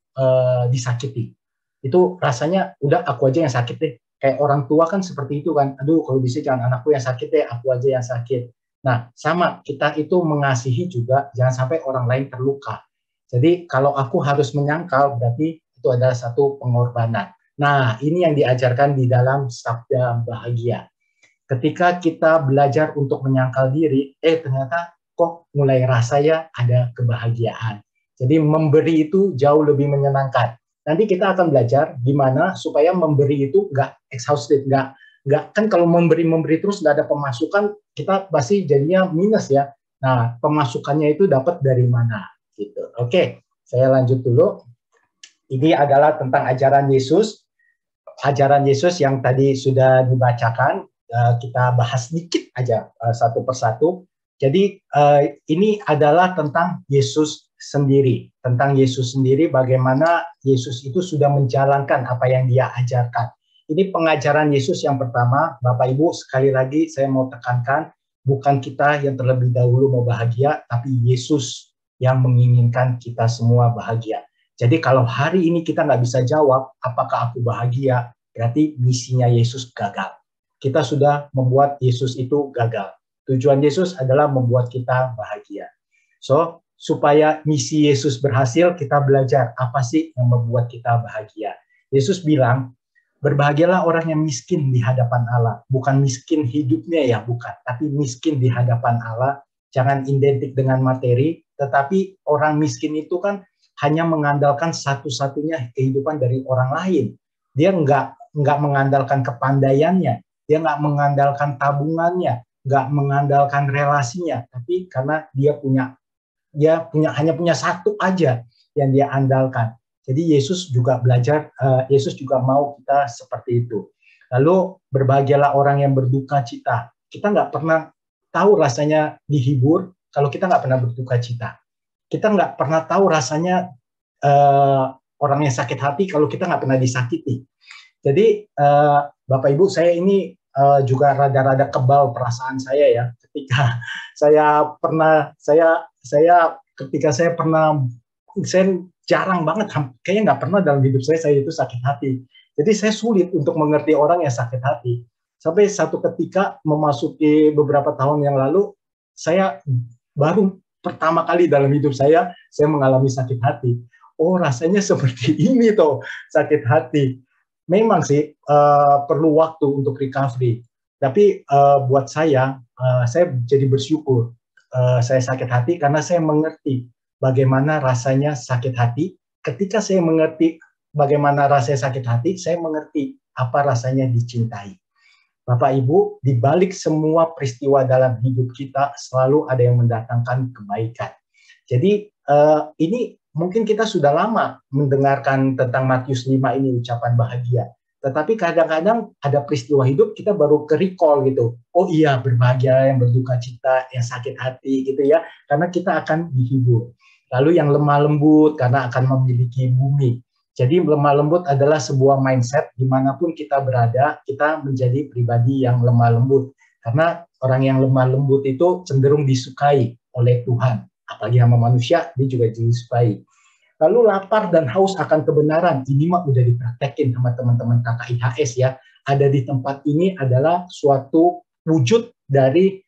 Speaker 3: disakiti, itu rasanya udah aku aja yang sakit deh. Kayak orang tua kan seperti itu kan, aduh kalau bisa jangan anakku yang sakit deh, aku aja yang sakit. Nah, sama, kita itu mengasihi juga, jangan sampai orang lain terluka. Jadi kalau aku harus menyangkal, berarti itu adalah satu pengorbanan. Nah, ini yang diajarkan di dalam Sabda Bahagia. Ketika kita belajar untuk menyangkal diri, ternyata kok mulai rasanya ada kebahagiaan. Jadi memberi itu jauh lebih menyenangkan. Nanti kita akan belajar gimana supaya memberi itu nggak exhaustive, nggak kan kalau memberi terus nggak ada pemasukan, kita pasti jadinya minus ya. Nah, pemasukannya itu dapat dari mana? Gitu. Oke, saya lanjut dulu. Ini adalah tentang ajaran Yesus. Ajaran Yesus yang tadi sudah dibacakan, kita bahas sedikit aja satu persatu. Jadi ini adalah tentang Yesus sendiri, tentang Yesus sendiri, bagaimana Yesus itu sudah menjalankan apa yang dia ajarkan. Ini pengajaran Yesus yang pertama. Bapak Ibu, sekali lagi saya mau tekankan, bukan kita yang terlebih dahulu mau bahagia, tapi Yesus yang menginginkan kita semua bahagia. Jadi kalau hari ini kita nggak bisa jawab, apakah aku bahagia, berarti misinya Yesus gagal. Kita sudah membuat Yesus itu gagal. Tujuan Yesus adalah membuat kita bahagia. So, supaya misi Yesus berhasil, kita belajar apa sih yang membuat kita bahagia. Yesus bilang, berbahagialah orang yang miskin di hadapan Allah. Bukan miskin hidupnya ya, bukan. Tapi miskin di hadapan Allah. Jangan identik dengan materi, tetapi orang miskin itu kan hanya mengandalkan satu-satunya kehidupan dari orang lain. Dia nggak mengandalkan kepandaiannya, dia nggak mengandalkan tabungannya, nggak mengandalkan relasinya, tapi karena dia hanya punya satu aja yang dia andalkan. Jadi Yesus juga belajar, Yesus juga mau kita seperti itu. Lalu berbahagialah orang yang berduka cita. Kita nggak pernah tahu rasanya dihibur kalau kita nggak pernah berduka cita. Kita nggak pernah tahu rasanya orang yang sakit hati kalau kita nggak pernah disakiti. Jadi Bapak Ibu, saya ini juga rada-rada kebal perasaan saya ya. Ketika saya jarang banget, kayaknya nggak pernah dalam hidup saya itu sakit hati. Jadi saya sulit untuk mengerti orang yang sakit hati. Sampai satu ketika memasuki beberapa tahun yang lalu, saya baru pertama kali dalam hidup saya mengalami sakit hati. Oh, rasanya seperti ini tuh sakit hati. Memang sih perlu waktu untuk recovery. Tapi buat saya jadi bersyukur saya sakit hati karena saya mengerti bagaimana rasanya sakit hati. Ketika saya mengerti bagaimana rasanya sakit hati, saya mengerti apa rasanya dicintai. Bapak Ibu, di balik semua peristiwa dalam hidup kita selalu ada yang mendatangkan kebaikan. Jadi ini mungkin kita sudah lama mendengarkan tentang Matius 5 ini, ucapan bahagia. Tetapi kadang-kadang ada peristiwa hidup kita baru ke-recall gitu. Oh iya, berbahagia yang berduka cita, yang sakit hati gitu ya. Karena kita akan dihibur. Lalu yang lemah lembut karena akan memiliki bumi. Jadi lemah lembut adalah sebuah mindset dimanapun kita berada, kita menjadi pribadi yang lemah lembut. Karena orang yang lemah lembut itu cenderung disukai oleh Tuhan. Apalagi sama manusia, dia juga disukai. Lalu lapar dan haus akan kebenaran. Ini mah udah dipraktekin sama teman-teman KKIHS ya. Ada di tempat ini adalah suatu wujud dari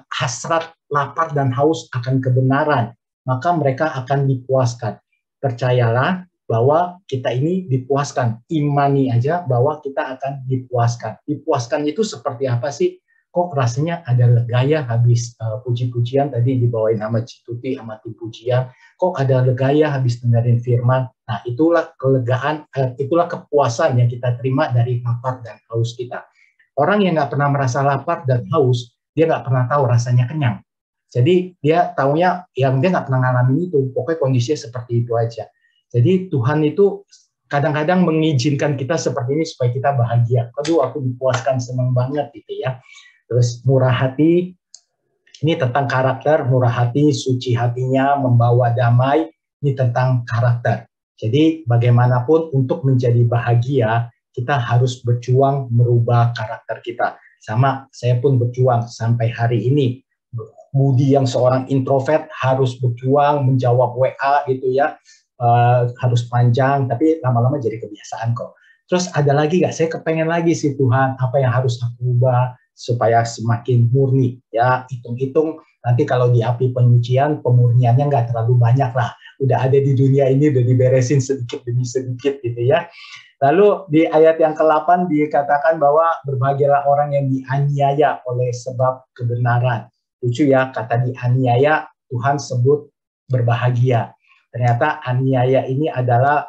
Speaker 3: hasrat lapar dan haus akan kebenaran. Maka mereka akan dipuaskan. Percayalah bahwa kita ini dipuaskan. Imani aja bahwa kita akan dipuaskan. Dipuaskan itu seperti apa sih? Kok rasanya ada lega ya habis puji-pujian tadi dibawain sama Cituti sama tim pujian. Kok ada lega ya habis dengerin firman. Nah, itulah kelegaan, itulah kepuasan yang kita terima dari lapar dan haus kita. Orang yang nggak pernah merasa lapar dan haus, dia nggak pernah tahu rasanya kenyang. Jadi dia taunya yang dia nggak pernah ngalamin itu, pokoknya kondisinya seperti itu aja. Jadi Tuhan itu kadang-kadang mengizinkan kita seperti ini supaya kita bahagia. Aduh, aku dipuaskan, senang banget gitu ya. Terus murah hati, ini tentang karakter, murah hati, suci hatinya, membawa damai, ini tentang karakter. Jadi bagaimanapun untuk menjadi bahagia, kita harus berjuang merubah karakter kita. Sama, saya pun berjuang sampai hari ini. Budi yang seorang introvert harus berjuang, menjawab WA gitu ya, harus panjang, tapi lama-lama jadi kebiasaan kok. Terus ada lagi nggak? Saya kepengen lagi sih Tuhan, apa yang harus aku ubah supaya semakin murni ya, hitung-hitung nanti kalau di api penyucian pemurniannya nggak terlalu banyak lah, udah ada di dunia ini, udah diberesin sedikit demi sedikit gitu ya. Lalu di ayat yang ke-8 dikatakan bahwa berbahagialah orang yang dianiaya oleh sebab kebenaran. Lucu ya, kata dianiaya Tuhan sebut berbahagia. Ternyata aniaya ini adalah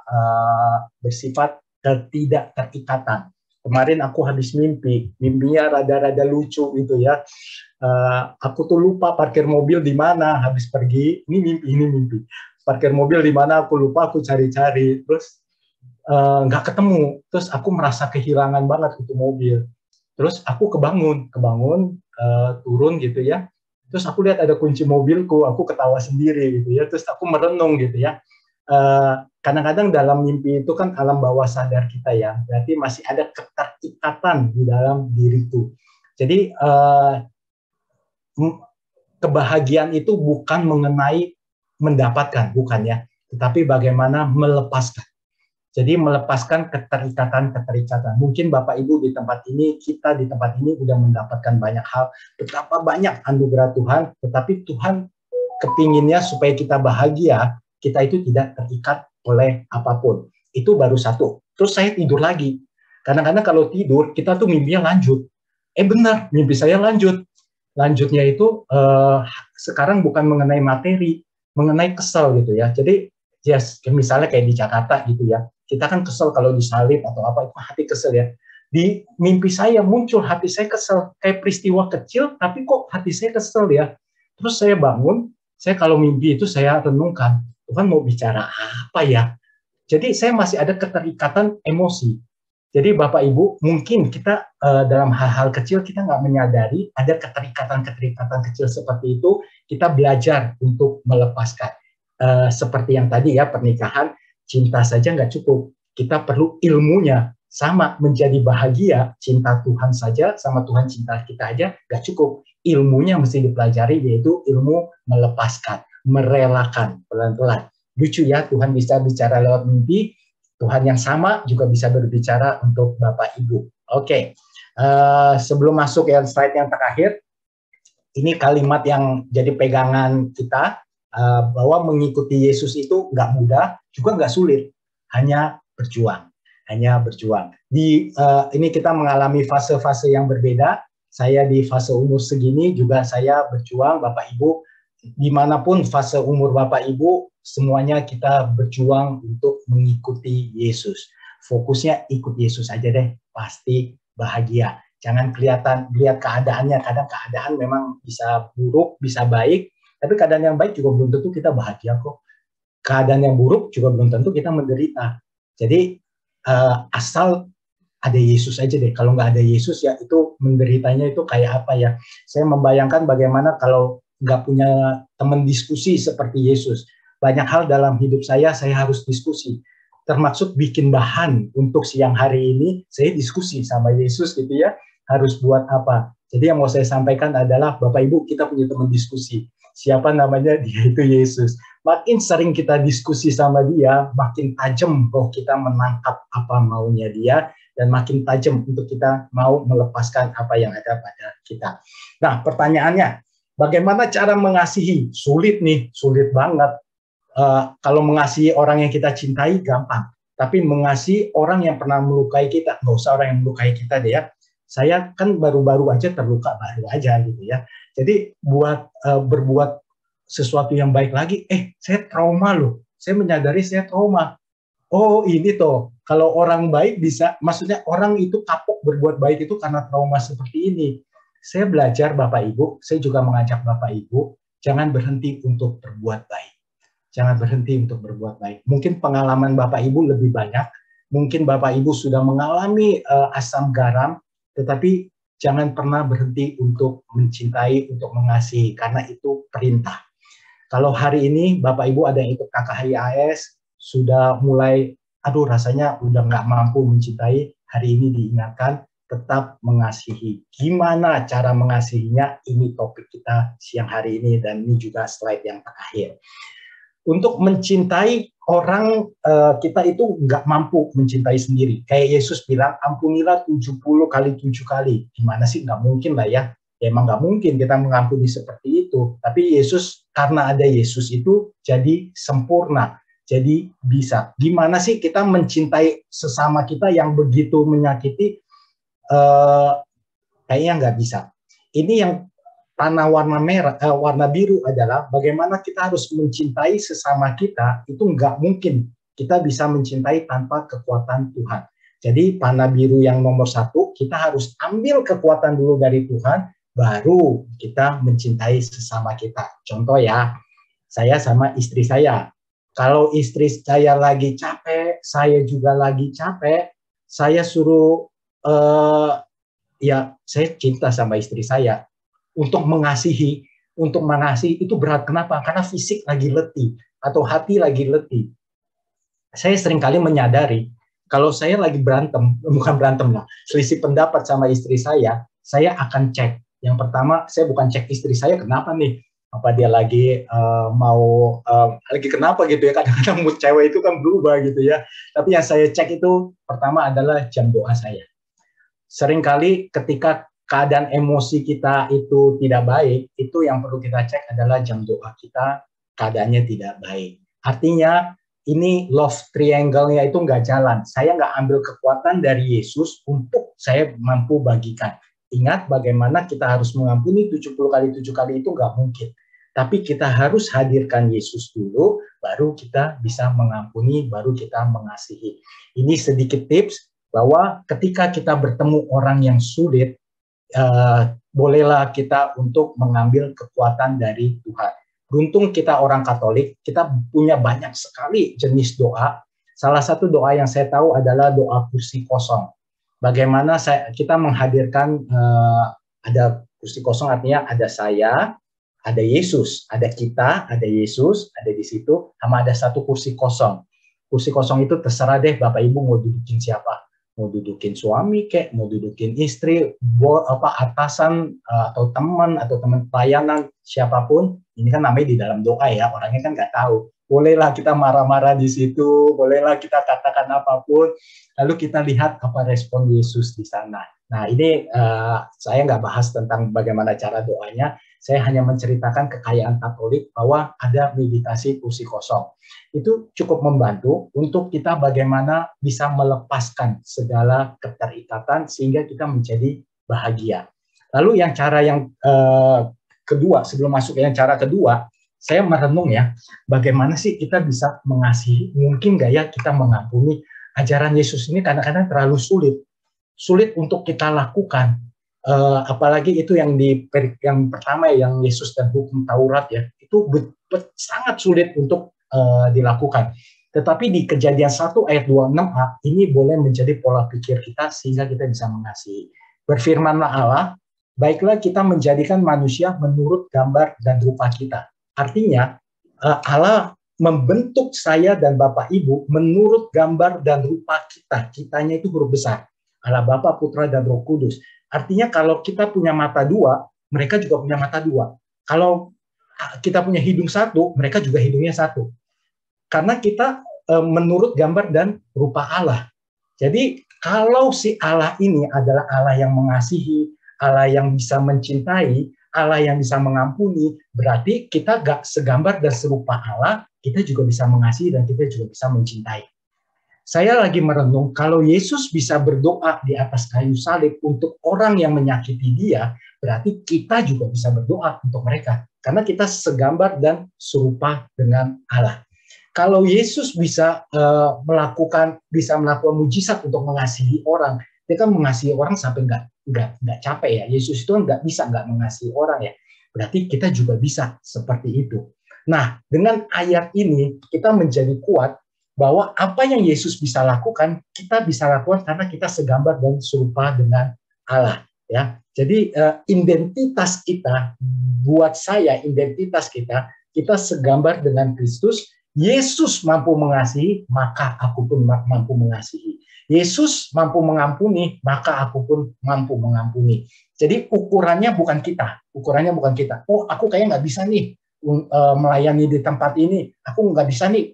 Speaker 3: bersifat tidak terikatan. Kemarin aku habis mimpinya rada-rada lucu gitu ya. Aku tuh lupa parkir mobil di mana habis pergi. Ini mimpi. Parkir mobil di mana aku lupa, aku cari-cari. Terus nggak ketemu. Terus aku merasa kehilangan banget itu mobil. Terus aku kebangun turun gitu ya. Terus aku lihat ada kunci mobilku, aku ketawa sendiri gitu ya. Terus aku merenung gitu ya. Kadang-kadang dalam mimpi itu kan alam bawah sadar kita ya, berarti masih ada keterikatan di dalam diriku. Jadi kebahagiaan itu bukan mengenai mendapatkan, bukan ya, tetapi bagaimana melepaskan. Jadi melepaskan keterikatan-keterikatan. Mungkin Bapak Ibu di tempat ini, kita di tempat ini udah mendapatkan banyak hal, betapa banyak anugerah Tuhan, tetapi Tuhan kepinginnya supaya kita bahagia, kita itu tidak terikat oleh apapun. Itu baru satu. Terus saya tidur lagi. Kadang-kadang kalau tidur, kita tuh mimpinya lanjut. Benar, mimpi saya lanjut. Lanjutnya itu sekarang bukan mengenai materi, mengenai kesel gitu ya. Jadi misalnya kayak di Jakarta gitu ya, kita kan kesel kalau disalib atau apa, itu hati kesel ya. Di mimpi saya muncul hati saya kesel, kayak peristiwa kecil, tapi kok hati saya kesel ya. Terus saya bangun, saya kalau mimpi itu saya renungkan, Tuhan mau bicara apa ya? Jadi saya masih ada keterikatan emosi. Jadi Bapak Ibu, mungkin kita dalam hal-hal kecil kita nggak menyadari ada keterikatan-keterikatan kecil seperti itu, kita belajar untuk melepaskan. Seperti yang tadi ya, pernikahan, cinta saja nggak cukup. Kita perlu ilmunya, sama menjadi bahagia, cinta Tuhan saja, sama Tuhan cinta kita aja nggak cukup. Ilmunya mesti dipelajari, yaitu ilmu melepaskan, merelakan, pelan-pelan. Lucu ya, Tuhan bisa bicara lewat mimpi, Tuhan yang sama juga bisa berbicara untuk Bapak Ibu. Oke, sebelum masuk yang slide yang terakhir, ini kalimat yang jadi pegangan kita, bahwa mengikuti Yesus itu nggak mudah, juga nggak sulit, hanya berjuang. Hanya berjuang. Ini kita mengalami fase-fase yang berbeda. Saya di fase umur segini juga saya berjuang, Bapak Ibu, dimanapun fase umur Bapak Ibu, semuanya kita berjuang untuk mengikuti Yesus. Fokusnya ikut Yesus aja deh, pasti bahagia. Jangan lihat keadaannya, kadang keadaan memang bisa buruk, bisa baik, tapi keadaan yang baik juga belum tentu kita bahagia kok. Keadaan yang buruk juga belum tentu kita menderita. Jadi asal ada Yesus aja deh. Kalau nggak ada Yesus ya itu menderitanya itu kayak apa ya. Saya membayangkan bagaimana kalau nggak punya teman diskusi seperti Yesus. Banyak hal dalam hidup saya harus diskusi. Termasuk bikin bahan untuk siang hari ini, saya diskusi sama Yesus gitu ya. Harus buat apa. Jadi yang mau saya sampaikan adalah, Bapak Ibu, kita punya teman diskusi. Siapa namanya? Dia itu Yesus. Makin sering kita diskusi sama dia, makin tajam roh kita menangkap apa maunya dia, dan makin tajam untuk kita mau melepaskan apa yang ada pada kita. Nah, pertanyaannya, bagaimana cara mengasihi? Sulit nih, sulit banget. Kalau mengasihi orang yang kita cintai, gampang. Tapi mengasihi orang yang pernah melukai kita, nggak usah orang yang melukai kita deh ya. Saya kan baru-baru aja terluka, baru aja gitu ya. Jadi berbuat sesuatu yang baik lagi, saya trauma loh. Saya menyadari saya trauma. Oh ini toh, kalau orang baik bisa, maksudnya orang itu kapok berbuat baik itu karena trauma seperti ini. Saya belajar Bapak Ibu, saya juga mengajak Bapak Ibu, jangan berhenti untuk berbuat baik. Jangan berhenti untuk berbuat baik. Mungkin pengalaman Bapak Ibu lebih banyak, mungkin Bapak Ibu sudah mengalami asam garam, tetapi jangan pernah berhenti untuk mencintai, untuk mengasihi, karena itu perintah. Kalau hari ini Bapak Ibu ada yang ikut KKHIAS, sudah mulai, rasanya udah nggak mampu mencintai, hari ini diingatkan, tetap mengasihi. Gimana cara mengasihinya? Ini topik kita siang hari ini, dan ini juga slide yang terakhir. Untuk mencintai orang, kita itu nggak mampu mencintai sendiri. Kayak Yesus bilang, ampunilah 70 kali 7 kali. Gimana sih? Nggak mungkin lah ya. Emang nggak mungkin kita mengampuni seperti itu. Tapi Yesus, karena ada Yesus itu, jadi sempurna. Jadi bisa. Gimana sih kita mencintai sesama kita yang begitu menyakiti? Kayaknya nggak bisa. Ini yang tanah warna biru adalah bagaimana kita harus mencintai sesama kita, itu nggak mungkin kita bisa mencintai tanpa kekuatan Tuhan. Jadi panah biru yang nomor 1, kita harus ambil kekuatan dulu dari Tuhan, baru kita mencintai sesama kita. Contoh ya, saya sama istri saya. Kalau istri saya lagi capek, saya juga lagi capek, saya suruh, ya saya cinta sama istri saya. Untuk mengasihi, untuk mengasihi itu berat. Kenapa? Karena fisik lagi letih atau hati lagi letih. Saya seringkali menyadari kalau saya lagi berantem, bukan berantem lah, selisih pendapat sama istri saya akan cek. Yang pertama, saya bukan cek istri saya kenapa nih, apa dia lagi lagi kenapa gitu ya. Kadang-kadang mood cewek itu kan berubah gitu ya. Tapi yang saya cek itu pertama adalah jam doa saya. Seringkali ketika keadaan emosi kita itu tidak baik, itu yang perlu kita cek adalah jam doa kita keadaannya tidak baik. Artinya ini love triangle-nya itu nggak jalan. Saya nggak ambil kekuatan dari Yesus untuk saya mampu bagikan. Ingat bagaimana kita harus mengampuni 70 kali 7 kali itu nggak mungkin. Tapi kita harus hadirkan Yesus dulu, baru kita bisa mengampuni, baru kita mengasihi. Ini sedikit tips bahwa ketika kita bertemu orang yang sulit, bolehlah kita untuk mengambil kekuatan dari Tuhan. Beruntung kita orang Katolik, kita punya banyak sekali jenis doa. Salah satu doa yang saya tahu adalah doa kursi kosong. Bagaimana kita menghadirkan ada kursi kosong, artinya ada saya, ada Yesus, ada kita, ada Yesus, ada di situ, sama ada satu kursi kosong. Kursi kosong itu terserah deh Bapak Ibu mau dudukin siapa. Mau dudukin suami kek, mau dudukin istri, atasan atau teman pelayanan, siapapun. Ini kan namanya di dalam doa ya, orangnya kan nggak tahu. Bolehlah kita marah-marah di situ, bolehlah kita katakan apapun, lalu kita lihat apa respon Yesus di sana. Nah ini saya nggak bahas tentang bagaimana cara doanya, saya hanya menceritakan kekayaan Katolik bahwa ada meditasi kursi kosong. Itu cukup membantu untuk kita bagaimana bisa melepaskan segala keterikatan sehingga kita menjadi bahagia. Lalu yang cara yang kedua, sebelum masuk ke yang cara kedua, saya merenung ya, bagaimana sih kita bisa mengasihi, mungkin nggak ya kita mengampuni. Ajaran Yesus ini kadang-kadang terlalu sulit untuk kita lakukan. Apalagi itu yang pertama yang Yesus dan hukum Taurat ya, itu sangat sulit untuk dilakukan. Tetapi di Kejadian 1 ayat 26a ini boleh menjadi pola pikir kita sehingga kita bisa mengasihi. Berfirmanlah Allah, baiklah kita menjadikan manusia menurut gambar dan rupa kita. Artinya Allah membentuk saya dan Bapak Ibu menurut gambar dan rupa kita. Kitanya itu huruf besar. Allah Bapa, Putra, dan Roh Kudus. Artinya kalau kita punya mata dua, mereka juga punya mata dua. Kalau kita punya hidung satu, mereka juga hidungnya satu. Karena kita menurut gambar dan rupa Allah. Jadi kalau si Allah ini adalah Allah yang mengasihi, Allah yang bisa mencintai, Allah yang bisa mengampuni, berarti kita gak segambar dan serupa Allah, kita juga bisa mengasihi dan kita juga bisa mencintai. Saya lagi merenung, kalau Yesus bisa berdoa di atas kayu salib untuk orang yang menyakiti dia, berarti kita juga bisa berdoa untuk mereka. Karena kita segambar dan serupa dengan Allah. Kalau Yesus bisa melakukan mujizat untuk mengasihi orang, dia kan mengasihi orang sampai nggak capek ya. Yesus itu nggak bisa nggak mengasihi orang ya. Berarti kita juga bisa seperti itu. Nah, dengan ayat ini kita menjadi kuat bahwa apa yang Yesus bisa lakukan, kita bisa lakukan karena kita segambar dan serupa dengan Allah. Ya, jadi identitas kita, buat saya identitas kita segambar dengan Kristus. Yesus mampu mengasihi, maka aku pun mampu mengasihi. Yesus mampu mengampuni, maka aku pun mampu mengampuni. Jadi ukurannya bukan kita. Oh, aku kayaknya nggak bisa nih melayani di tempat ini. Aku nggak bisa nih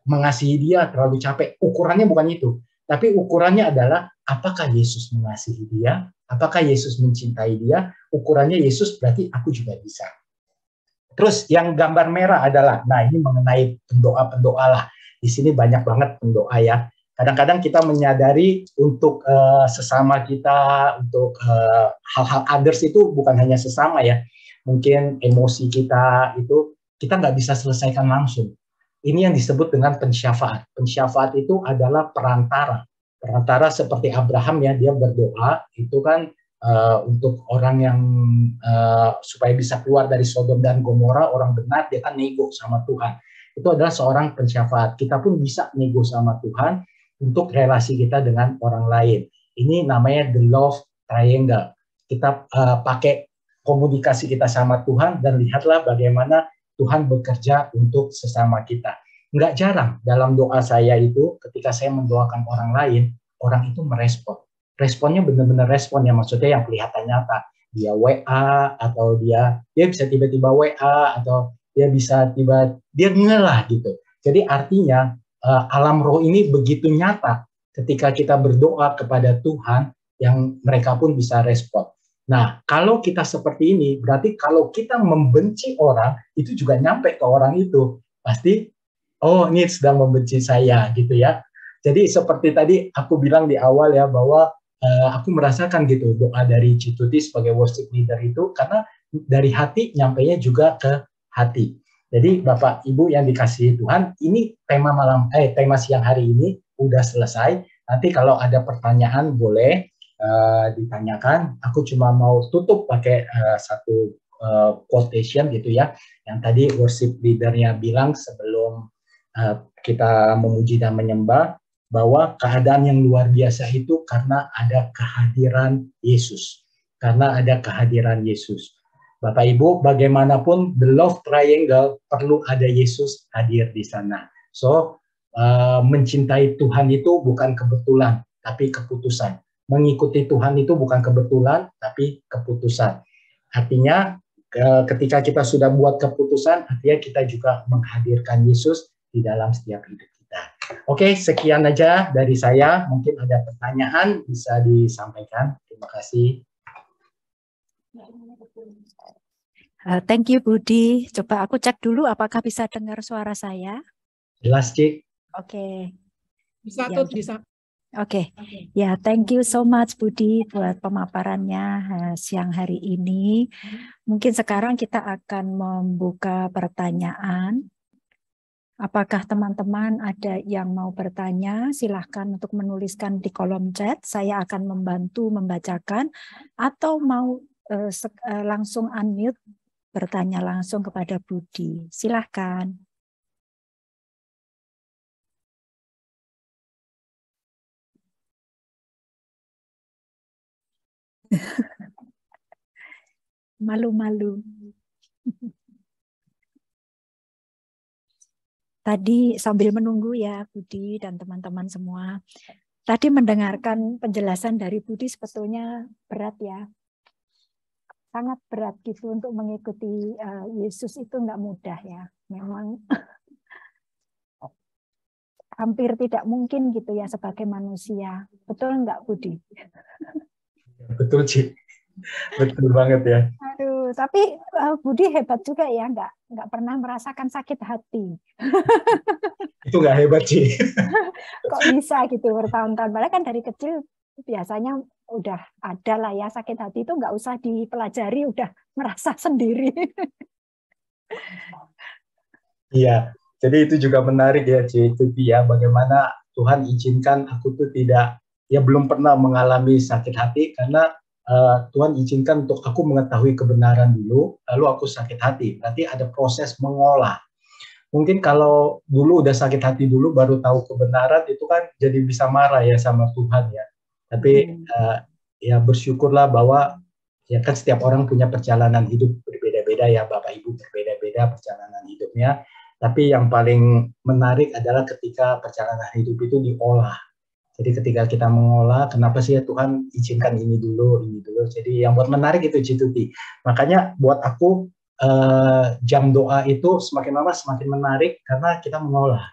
Speaker 3: mengasihi dia, terlalu capek. Ukurannya bukan itu. Tapi ukurannya adalah apakah Yesus mengasihi dia? Apakah Yesus mencintai dia? Ukurannya Yesus berarti aku juga bisa. Terus yang gambar merah adalah, nah ini mengenai pendoa-pendoa lah. Di sini banyak banget pendoa ya. Kadang-kadang kita menyadari untuk sesama kita, untuk hal-hal others itu bukan hanya sesama ya. Mungkin emosi kita itu kita nggak bisa selesaikan langsung. Ini yang disebut dengan pensyafaat. Pensyafaat itu adalah perantara. Perantara seperti Abraham ya, dia berdoa itu kan untuk orang yang supaya bisa keluar dari Sodom dan Gomora, orang benar, dia kan nego sama Tuhan. Itu adalah seorang pensyafaat. Kita pun bisa nego sama Tuhan untuk relasi kita dengan orang lain. Ini namanya the love triangle. Kita pakai komunikasi kita sama Tuhan, dan lihatlah bagaimana Tuhan bekerja untuk sesama kita. Nggak jarang dalam doa saya itu, ketika saya mendoakan orang lain, orang itu merespon. Responnya benar-benar respon, ya maksudnya yang kelihatan nyata. Dia WA, atau dia bisa tiba-tiba WA, atau dia bisa dia ngelah gitu. Jadi artinya alam roh ini begitu nyata ketika kita berdoa kepada Tuhan, yang mereka pun bisa respon. Nah, kalau kita seperti ini, berarti kalau kita membenci orang, itu juga nyampe ke orang itu. Pasti, oh ini sedang membenci saya, gitu ya. Jadi seperti tadi aku bilang di awal ya, bahwa aku merasakan gitu, doa dari Cituti sebagai worship leader itu, karena dari hati nyampainya juga ke hati. Jadi Bapak Ibu yang dikasihi Tuhan, ini tema siang hari ini udah selesai. Nanti kalau ada pertanyaan boleh ditanyakan. Aku cuma mau tutup pakai satu quotation gitu ya, yang tadi worship leadernya bilang sebelum kita memuji dan menyembah, bahwa keadaan yang luar biasa itu karena ada kehadiran Yesus. Karena ada kehadiran Yesus. Bapak Ibu, bagaimanapun the love triangle perlu ada Yesus hadir di sana. So, mencintai Tuhan itu bukan kebetulan, tapi keputusan. Mengikuti Tuhan itu bukan kebetulan, tapi keputusan. Artinya, ketika kita sudah buat keputusan, artinya kita juga menghadirkan Yesus di dalam setiap hidup kita. Oke, sekian aja dari saya. Mungkin ada pertanyaan bisa disampaikan. Terima kasih.
Speaker 2: Thank you Budi. Coba aku cek dulu apakah bisa dengar suara saya.
Speaker 3: Jelas, Cik.
Speaker 2: Oke.
Speaker 1: Bisa
Speaker 2: Ya,
Speaker 1: tuh, bisa.
Speaker 2: Oke, ya thank you so much Budi buat pemaparannya siang hari ini. Mungkin sekarang kita akan membuka pertanyaan. Apakah teman-teman ada yang mau bertanya? Silahkan untuk menuliskan di kolom chat. Saya akan membantu membacakan, atau mau langsung unmute bertanya langsung kepada Budi. Silahkan. Malu-malu. Tadi sambil menunggu ya Budi dan teman-teman semua. Tadi mendengarkan penjelasan dari Budi sebetulnya berat ya. Sangat berat gitu untuk mengikuti Yesus, itu nggak mudah ya. Memang hampir tidak mungkin gitu ya sebagai manusia. Betul nggak Budi?
Speaker 3: Betul, Cik. Betul banget ya.
Speaker 2: Aduh, tapi Budi hebat juga ya, nggak pernah merasakan sakit hati.
Speaker 3: Itu nggak hebat, Cik.
Speaker 2: Kok bisa gitu bertahun-tahun? Padahal kan dari kecil biasanya udah ada lah ya, sakit hati itu nggak usah dipelajari, udah merasa sendiri.
Speaker 3: Iya, jadi itu juga menarik ya, Cik Tuti ya, bagaimana Tuhan izinkan aku tuh belum pernah mengalami sakit hati, karena Tuhan izinkan untuk aku mengetahui kebenaran dulu, lalu aku sakit hati. Berarti ada proses mengolah. Mungkin kalau dulu udah sakit hati dulu baru tahu kebenaran, itu kan jadi bisa marah ya sama Tuhan ya. Tapi ya bersyukurlah bahwa ya kan setiap orang punya perjalanan hidup berbeda-beda ya, Bapak Ibu, berbeda-beda perjalanan hidupnya. Tapi yang paling menarik adalah ketika perjalanan hidup itu diolah. Jadi ketika kita mengolah, kenapa sih ya Tuhan izinkan ini dulu. Jadi yang buat menarik itu Cituti. Makanya buat aku jam doa itu semakin lama semakin menarik karena kita mengolah.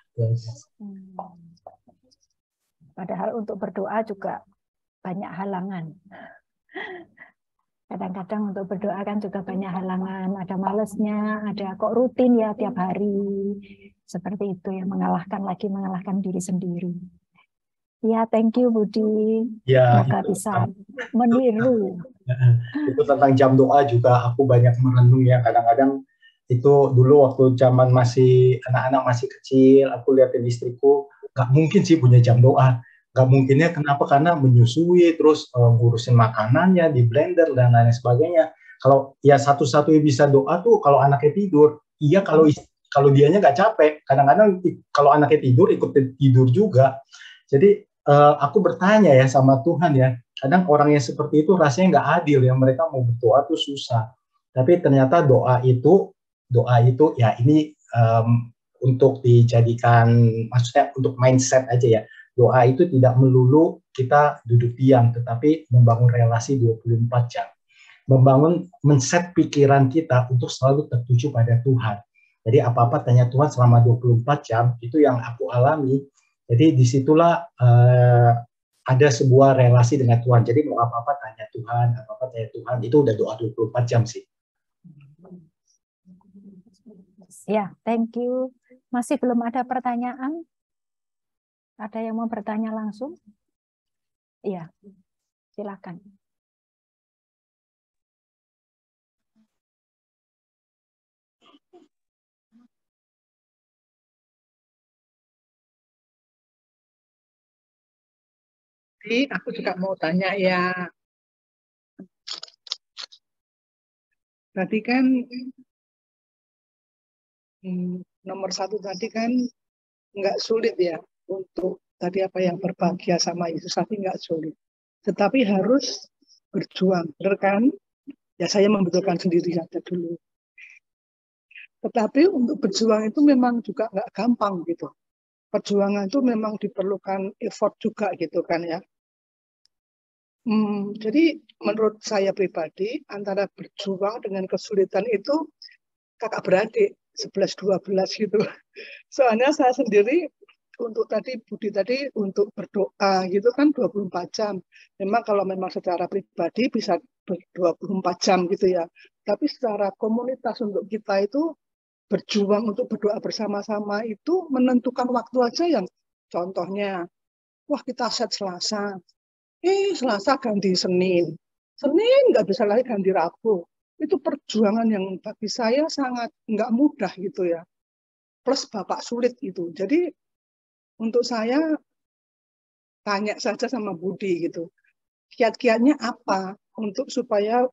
Speaker 2: Padahal untuk berdoa juga banyak halangan. Kadang-kadang untuk berdoa kan juga banyak halangan. Ada malesnya, ada kok rutin ya tiap hari. Seperti itu ya, mengalahkan diri sendiri. Ya, thank you Budi.
Speaker 3: Ya,
Speaker 2: maka bisa meniru.
Speaker 3: Itu tentang jam doa juga aku banyak merenung ya. Kadang-kadang itu dulu waktu zaman masih anak-anak masih kecil, aku lihatin istriku, nggak mungkin sih punya jam doa. Nggak mungkinnya kenapa? Karena menyusui, terus ngurusin makanannya, di blender, dan lain sebagainya. Kalau ya satu-satunya bisa doa tuh kalau anaknya tidur. Iya, kalau dianya nggak capek. Kadang-kadang kalau anaknya tidur, ikut tidur juga. Jadi aku bertanya ya sama Tuhan ya, kadang orang yang seperti itu rasanya nggak adil ya, mereka mau berdoa tuh susah. Tapi ternyata doa itu ya ini untuk dijadikan, maksudnya untuk mindset aja ya. Doa itu tidak melulu kita duduk diam, tetapi membangun relasi 24 jam. Men-set pikiran kita untuk selalu tertuju pada Tuhan. Jadi apa-apa tanya Tuhan selama 24 jam, itu yang aku alami. Jadi disitulah ada sebuah relasi dengan Tuhan. Jadi mau apa-apa tanya Tuhan, itu udah doa 24 jam sih.
Speaker 4: Ya, thank you. Masih belum ada pertanyaan? Ada yang mau bertanya langsung? Iya, silakan.
Speaker 5: Jadi aku juga mau tanya ya. Tadi kan nomor 1 tadi kan nggak sulit ya untuk tadi apa yang berbahagia sama Yesus, tapi nggak sulit. Tetapi harus berjuang, benar kan? Ya saya membutuhkan sendiri saja dulu. Tetapi untuk berjuang itu memang juga nggak gampang gitu. Perjuangan itu memang diperlukan effort juga gitu kan ya. Jadi menurut saya pribadi antara berjuang dengan kesulitan itu kakak beradik 11-12 gitu. Soalnya saya sendiri untuk tadi Budi tadi untuk berdoa gitu kan 24 jam. Memang kalau memang secara pribadi bisa 24 jam gitu ya. Tapi secara komunitas untuk kita itu berjuang untuk berdoa bersama-sama itu menentukan waktu aja yang contohnya, wah kita set Selasa, Selasa ganti Senin nggak bisa lagi ganti Rabu. Itu perjuangan yang bagi saya sangat nggak mudah gitu ya. Plus Bapak sulit itu. Jadi untuk saya tanya saja sama Budi gitu. Kiat-kiatnya apa untuk supaya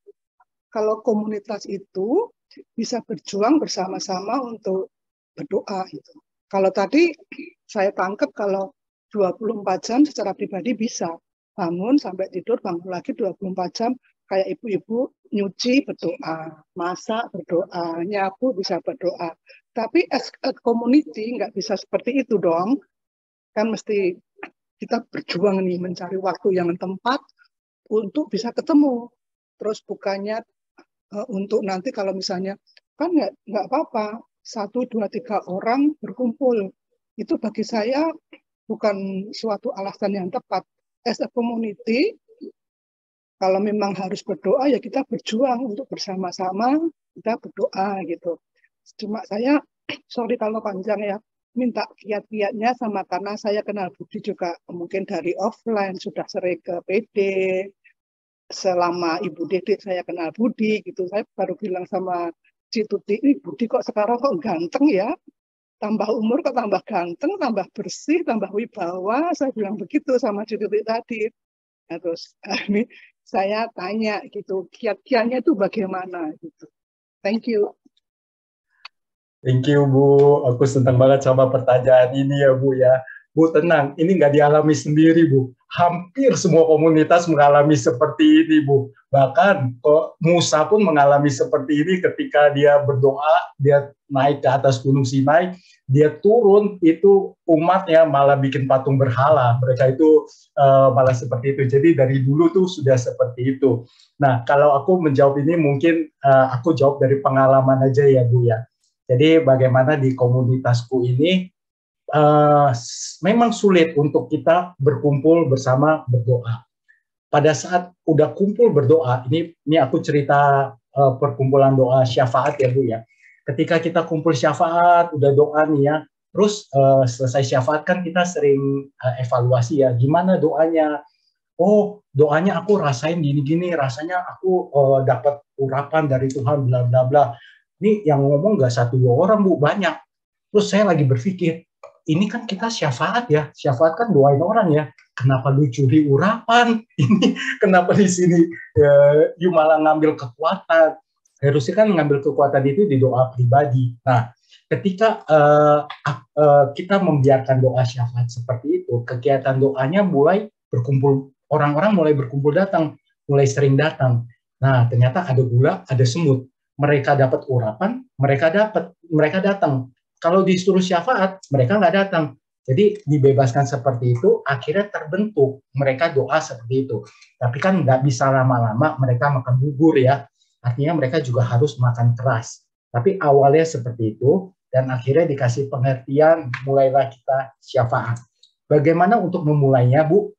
Speaker 5: kalau komunitas itu bisa berjuang bersama-sama untuk berdoa gitu. Kalau tadi saya tangkap kalau 24 jam secara pribadi bisa. Bangun sampai tidur, bangun lagi 24 jam. Kayak ibu-ibu nyuci berdoa, masak berdoa, nyapu bisa berdoa. Tapi as a community nggak bisa seperti itu dong. Kan mesti kita berjuang nih mencari waktu yang tepat untuk bisa ketemu. Terus bukannya untuk nanti kalau misalnya kan nggak apa-apa 1, 2, 3 orang berkumpul. Itu bagi saya bukan suatu alasan yang tepat. As a community, kalau memang harus berdoa ya kita berjuang untuk bersama-sama kita berdoa gitu. Cuma saya sorry kalau panjang ya, minta kiat-kiatnya sama karena saya kenal Budi juga mungkin dari offline sudah sering ke PD. Selama Ibu Dede saya kenal Budi gitu. Saya baru bilang sama Cituti, ini Budi kok sekarang kok ganteng ya? Tambah umur kok tambah ganteng, tambah bersih, tambah wibawa. Saya bilang begitu sama Cituti tadi. Nah, terus ini saya tanya gitu, kiat-kiatnya itu bagaimana gitu. Thank you.
Speaker 3: Thank you Bu, aku senang banget sama pertanyaan ini ya Bu ya. Bu tenang, ini nggak dialami sendiri Bu. Hampir semua komunitas mengalami seperti ini Bu. Bahkan Musa pun mengalami seperti ini ketika dia berdoa, dia naik ke atas Gunung Sinai, dia turun itu umatnya malah bikin patung berhala. Mereka itu malah seperti itu. Jadi dari dulu tuh sudah seperti itu. Nah kalau aku menjawab ini mungkin aku jawab dari pengalaman aja ya Bu ya. Jadi bagaimana di komunitasku ini memang sulit untuk kita berkumpul bersama berdoa. Pada saat udah kumpul berdoa, ini aku cerita perkumpulan doa syafaat ya Bu ya. Ketika kita kumpul syafaat, udah doa nih ya, terus selesai syafaat kan kita sering evaluasi ya, gimana doanya? Oh doanya aku rasain gini-gini, rasanya aku dapat urapan dari Tuhan bla bla bla. Ini yang ngomong nggak 1-2 orang Bu, banyak. Terus saya lagi berpikir, ini kan kita syafaat ya, syafaat kan doain orang ya. Kenapa lu curi urapan? Ini kenapa di sini you malah ngambil kekuatan? Harusnya kan ngambil kekuatan itu di doa pribadi. Nah, ketika kita membiarkan doa syafaat seperti itu, kegiatan doanya mulai berkumpul, orang-orang mulai berkumpul datang, mulai sering datang. Nah, ternyata ada gula, ada semut. mereka dapat urapan, mereka datang. Kalau disuruh syafaat, mereka nggak datang. Jadi dibebaskan seperti itu, akhirnya terbentuk mereka doa seperti itu. Tapi kan nggak bisa lama-lama mereka makan bubur ya. Artinya mereka juga harus makan keras. Tapi awalnya seperti itu, dan akhirnya dikasih pengertian, mulailah kita syafaat. Bagaimana untuk memulainya, Bu?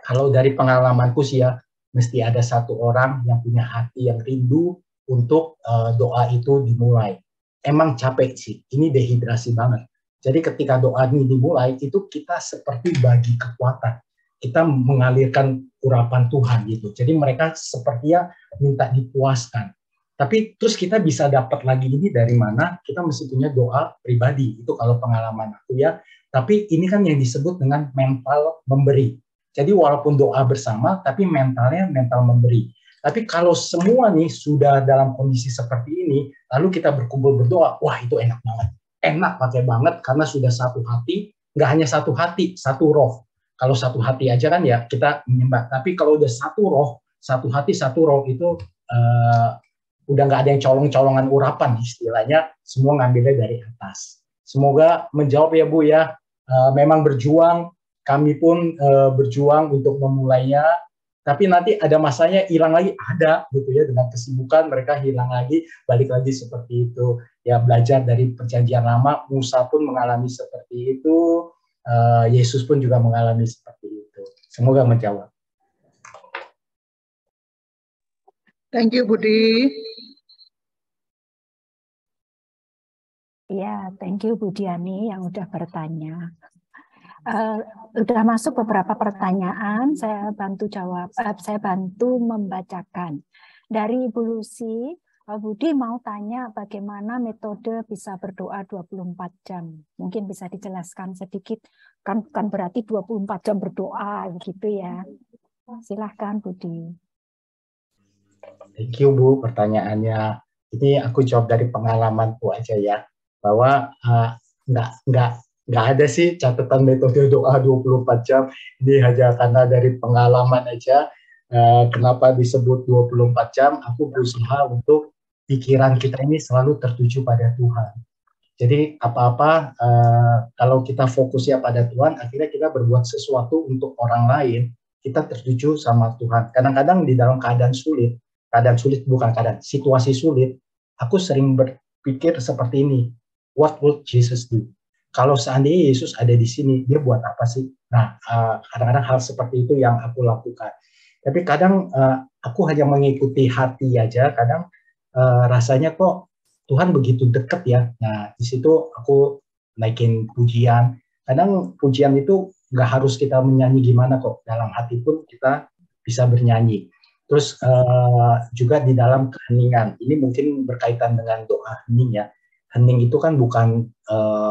Speaker 3: Kalau dari pengalamanku sih ya, mesti ada satu orang yang punya hati yang rindu untuk doa itu dimulai. Emang capek sih, ini dehidrasi banget. Jadi ketika doa ini dimulai, itu kita seperti bagi kekuatan. Kita mengalirkan urapan Tuhan gitu. Jadi mereka sepertinya minta dipuaskan. Tapi terus kita bisa dapat lagi ini dari mana? Kita mesti punya doa pribadi. Itu kalau pengalaman aku ya. Tapi ini kan yang disebut dengan mental memberi. Jadi walaupun doa bersama, tapi mentalnya mental memberi. Tapi kalau semua nih sudah dalam kondisi seperti ini, lalu kita berkumpul berdoa, wah itu enak banget. Enak pakai banget karena sudah satu hati, nggak hanya satu hati, satu roh. Kalau satu hati aja kan ya kita menyembah. Tapi kalau udah satu roh, satu hati, satu roh itu udah nggak ada yang colong-colongan urapan istilahnya, semua ngambilnya dari atas. Semoga menjawab ya Bu ya. Memang berjuang, kami pun berjuang untuk memulainya. Tapi nanti ada masanya hilang lagi, ada gitu ya, dengan kesibukan mereka hilang lagi, balik lagi seperti itu. Ya belajar dari perjanjian lama, Musa pun mengalami seperti itu, Yesus pun juga mengalami seperti itu. Semoga menjawab.
Speaker 5: Thank you Budi.
Speaker 4: Ya, thank you Bu Diani yang udah bertanya. Udah masuk beberapa pertanyaan, saya bantu jawab, saya bantu membacakan. Dari Ibu Lucy, Budi mau tanya bagaimana metode bisa berdoa 24 jam. Mungkin bisa dijelaskan sedikit, kan berarti 24 jam berdoa gitu ya. Silahkan Budi.
Speaker 3: Thank you Bu pertanyaannya. Ini aku jawab dari pengalamanku aja ya, bahwa nggak ada sih catatan metode doa 24 jam. Ini hanya karena dari pengalaman aja. Kenapa disebut 24 jam? Aku berusaha untuk pikiran kita ini selalu tertuju pada Tuhan. Jadi apa-apa kalau kita fokusnya pada Tuhan, akhirnya kita berbuat sesuatu untuk orang lain, kita tertuju sama Tuhan. Kadang-kadang di dalam keadaan sulit bukan keadaan, situasi sulit, aku sering berpikir seperti ini, what would Jesus do? Kalau seandainya Yesus ada di sini, dia buat apa sih? Nah, kadang-kadang hal seperti itu yang aku lakukan. Tapi kadang aku hanya mengikuti hati aja, kadang rasanya kok Tuhan begitu dekat ya. Nah, di situ aku naikin pujian. Kadang pujian itu nggak harus kita menyanyi gimana kok. Dalam hati pun kita bisa bernyanyi. Terus juga di dalam keheningan. Ini mungkin berkaitan dengan doa hening ya. Hening itu kan bukan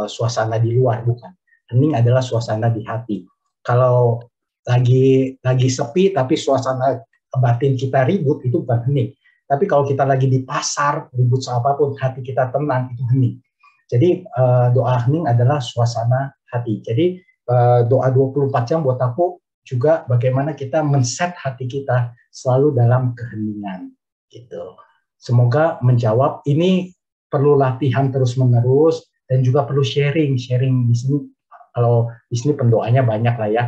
Speaker 3: suasana di luar, bukan. Hening adalah suasana di hati. Kalau lagi sepi tapi suasana batin kita ribut, itu bukan hening. Tapi kalau kita lagi di pasar, ribut apapun, hati kita tenang, itu hening. Jadi doa hening adalah suasana hati. Jadi doa 24 jam buat aku juga bagaimana kita men-set hati kita selalu dalam keheningan. Gitu. Semoga menjawab. Ini perlu latihan terus-menerus dan juga perlu sharing di sini. Kalau di sini pendoanya banyak lah ya.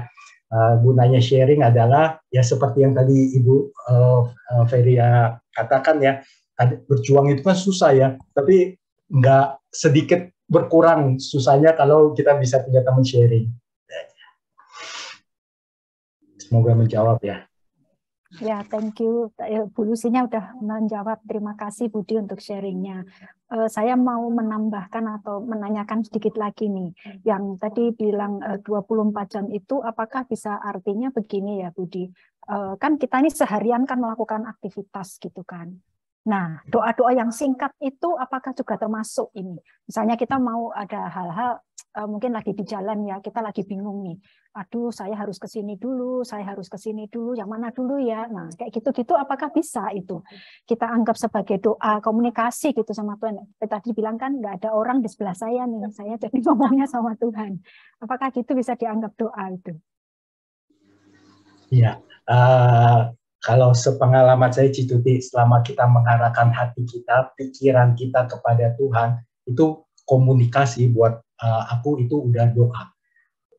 Speaker 3: Gunanya sharing adalah ya seperti yang tadi Ibu Feria katakan ya, berjuang itu kan susah ya, tapi nggak sedikit berkurang susahnya kalau kita bisa punya teman sharing. Semoga menjawab ya.
Speaker 4: Ya, thank you. Bu Lusinya udah menjawab. Terima kasih Budi untuk sharingnya. Saya mau menambahkan atau menanyakan sedikit lagi nih. Yang tadi bilang 24 jam itu apakah bisa artinya begini ya Budi? Kan kita ini seharian kan melakukan aktivitas gitu kan. Nah, doa-doa yang singkat itu apakah juga termasuk ini? Misalnya kita mau ada hal-hal mungkin lagi di jalan ya, kita lagi bingung nih. Aduh, saya harus ke sini dulu, yang mana dulu ya. Nah, kayak gitu-gitu apakah bisa itu kita anggap sebagai doa komunikasi gitu sama Tuhan? Tadi bilang kan nggak ada orang di sebelah saya nih, saya jadi ngomongnya sama Tuhan. Apakah gitu bisa dianggap doa itu?
Speaker 3: Iya, Kalau sepengalaman saya Cituti, selama kita mengarahkan hati kita, pikiran kita kepada Tuhan, itu komunikasi buat aku itu udah doa.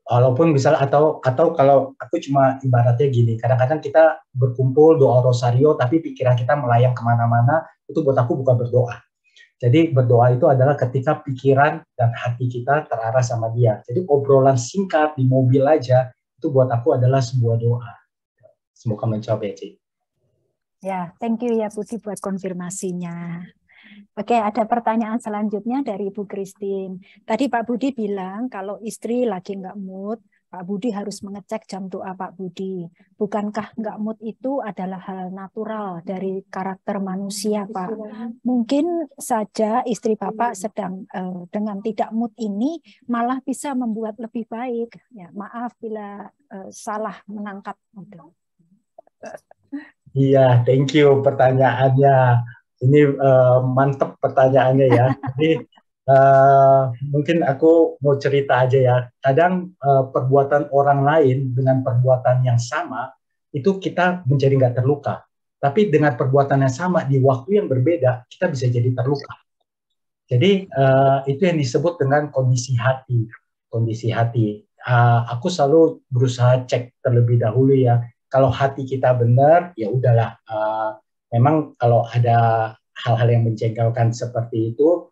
Speaker 3: Walaupun misalnya atau kalau aku cuma ibaratnya gini, kadang-kadang kita berkumpul doa rosario, tapi pikiran kita melayang kemana-mana, itu buat aku bukan berdoa. Jadi berdoa itu adalah ketika pikiran dan hati kita terarah sama Dia. Jadi obrolan singkat di mobil aja, itu buat aku adalah sebuah doa. Semoga menjawab ya, Cik.
Speaker 4: Ya, thank you ya Budi buat konfirmasinya. Oke, ada pertanyaan selanjutnya dari Ibu Christine. Tadi Pak Budi bilang kalau istri lagi nggak mood, Pak Budi harus mengecek jam doa Pak Budi. Bukankah nggak mood itu adalah hal natural dari karakter manusia, Pak? Mungkin saja istri Bapak sedang dengan tidak mood ini malah bisa membuat lebih baik. Ya, maaf bila salah menangkap.
Speaker 3: Iya, thank you pertanyaannya. Ini mantep pertanyaannya ya. Jadi mungkin aku mau cerita aja ya. Kadang perbuatan orang lain dengan perbuatan yang sama itu kita menjadi nggak terluka. Tapi dengan perbuatan yang sama di waktu yang berbeda kita bisa jadi terluka. Jadi itu yang disebut dengan kondisi hati. Kondisi hati. Aku selalu berusaha cek terlebih dahulu ya. Kalau hati kita benar, ya udahlah. Memang kalau ada hal-hal yang menjengkelkan seperti itu,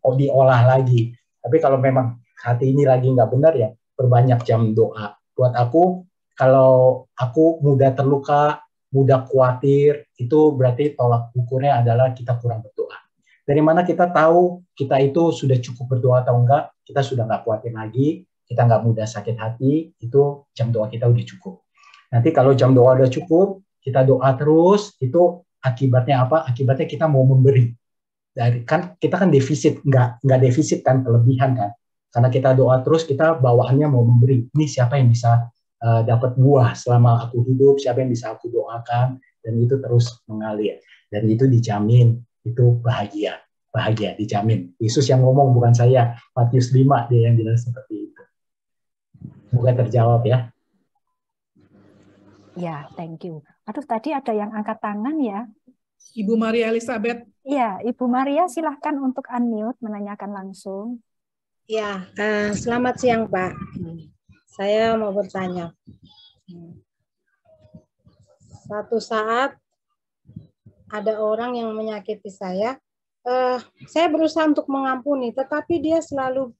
Speaker 3: diolah lagi. Tapi kalau memang hati ini lagi nggak benar ya, perbanyak jam doa. Buat aku, kalau aku mudah terluka, mudah khawatir, itu berarti tolak ukurnya adalah kita kurang berdoa. Dari mana kita tahu kita itu sudah cukup berdoa atau enggak, kita sudah nggak khawatir lagi, kita nggak mudah sakit hati, itu jam doa kita udah cukup. Nanti kalau jam doa udah cukup, kita doa terus, itu akibatnya apa? Akibatnya kita mau memberi. Kita kan defisit, nggak defisit kan, kelebihan kan. Karena kita doa terus, kita bawaannya mau memberi. Ini siapa yang bisa dapat buah selama aku hidup, siapa yang bisa aku doakan, dan itu terus mengalir. Dan itu dijamin, itu bahagia. Bahagia, dijamin. Yesus yang ngomong, bukan saya. Matius 5, dia yang bilang seperti itu. Semoga terjawab ya.
Speaker 4: Ya, thank you. Aduh, tadi ada yang angkat tangan ya.
Speaker 6: Ibu Maria Elizabeth.
Speaker 4: Iya, Ibu Maria silahkan untuk unmute, menanyakan langsung.
Speaker 7: Ya, selamat siang Pak. Saya mau bertanya. Suatu saat ada orang yang menyakiti saya berusaha untuk mengampuni, tetapi dia selalu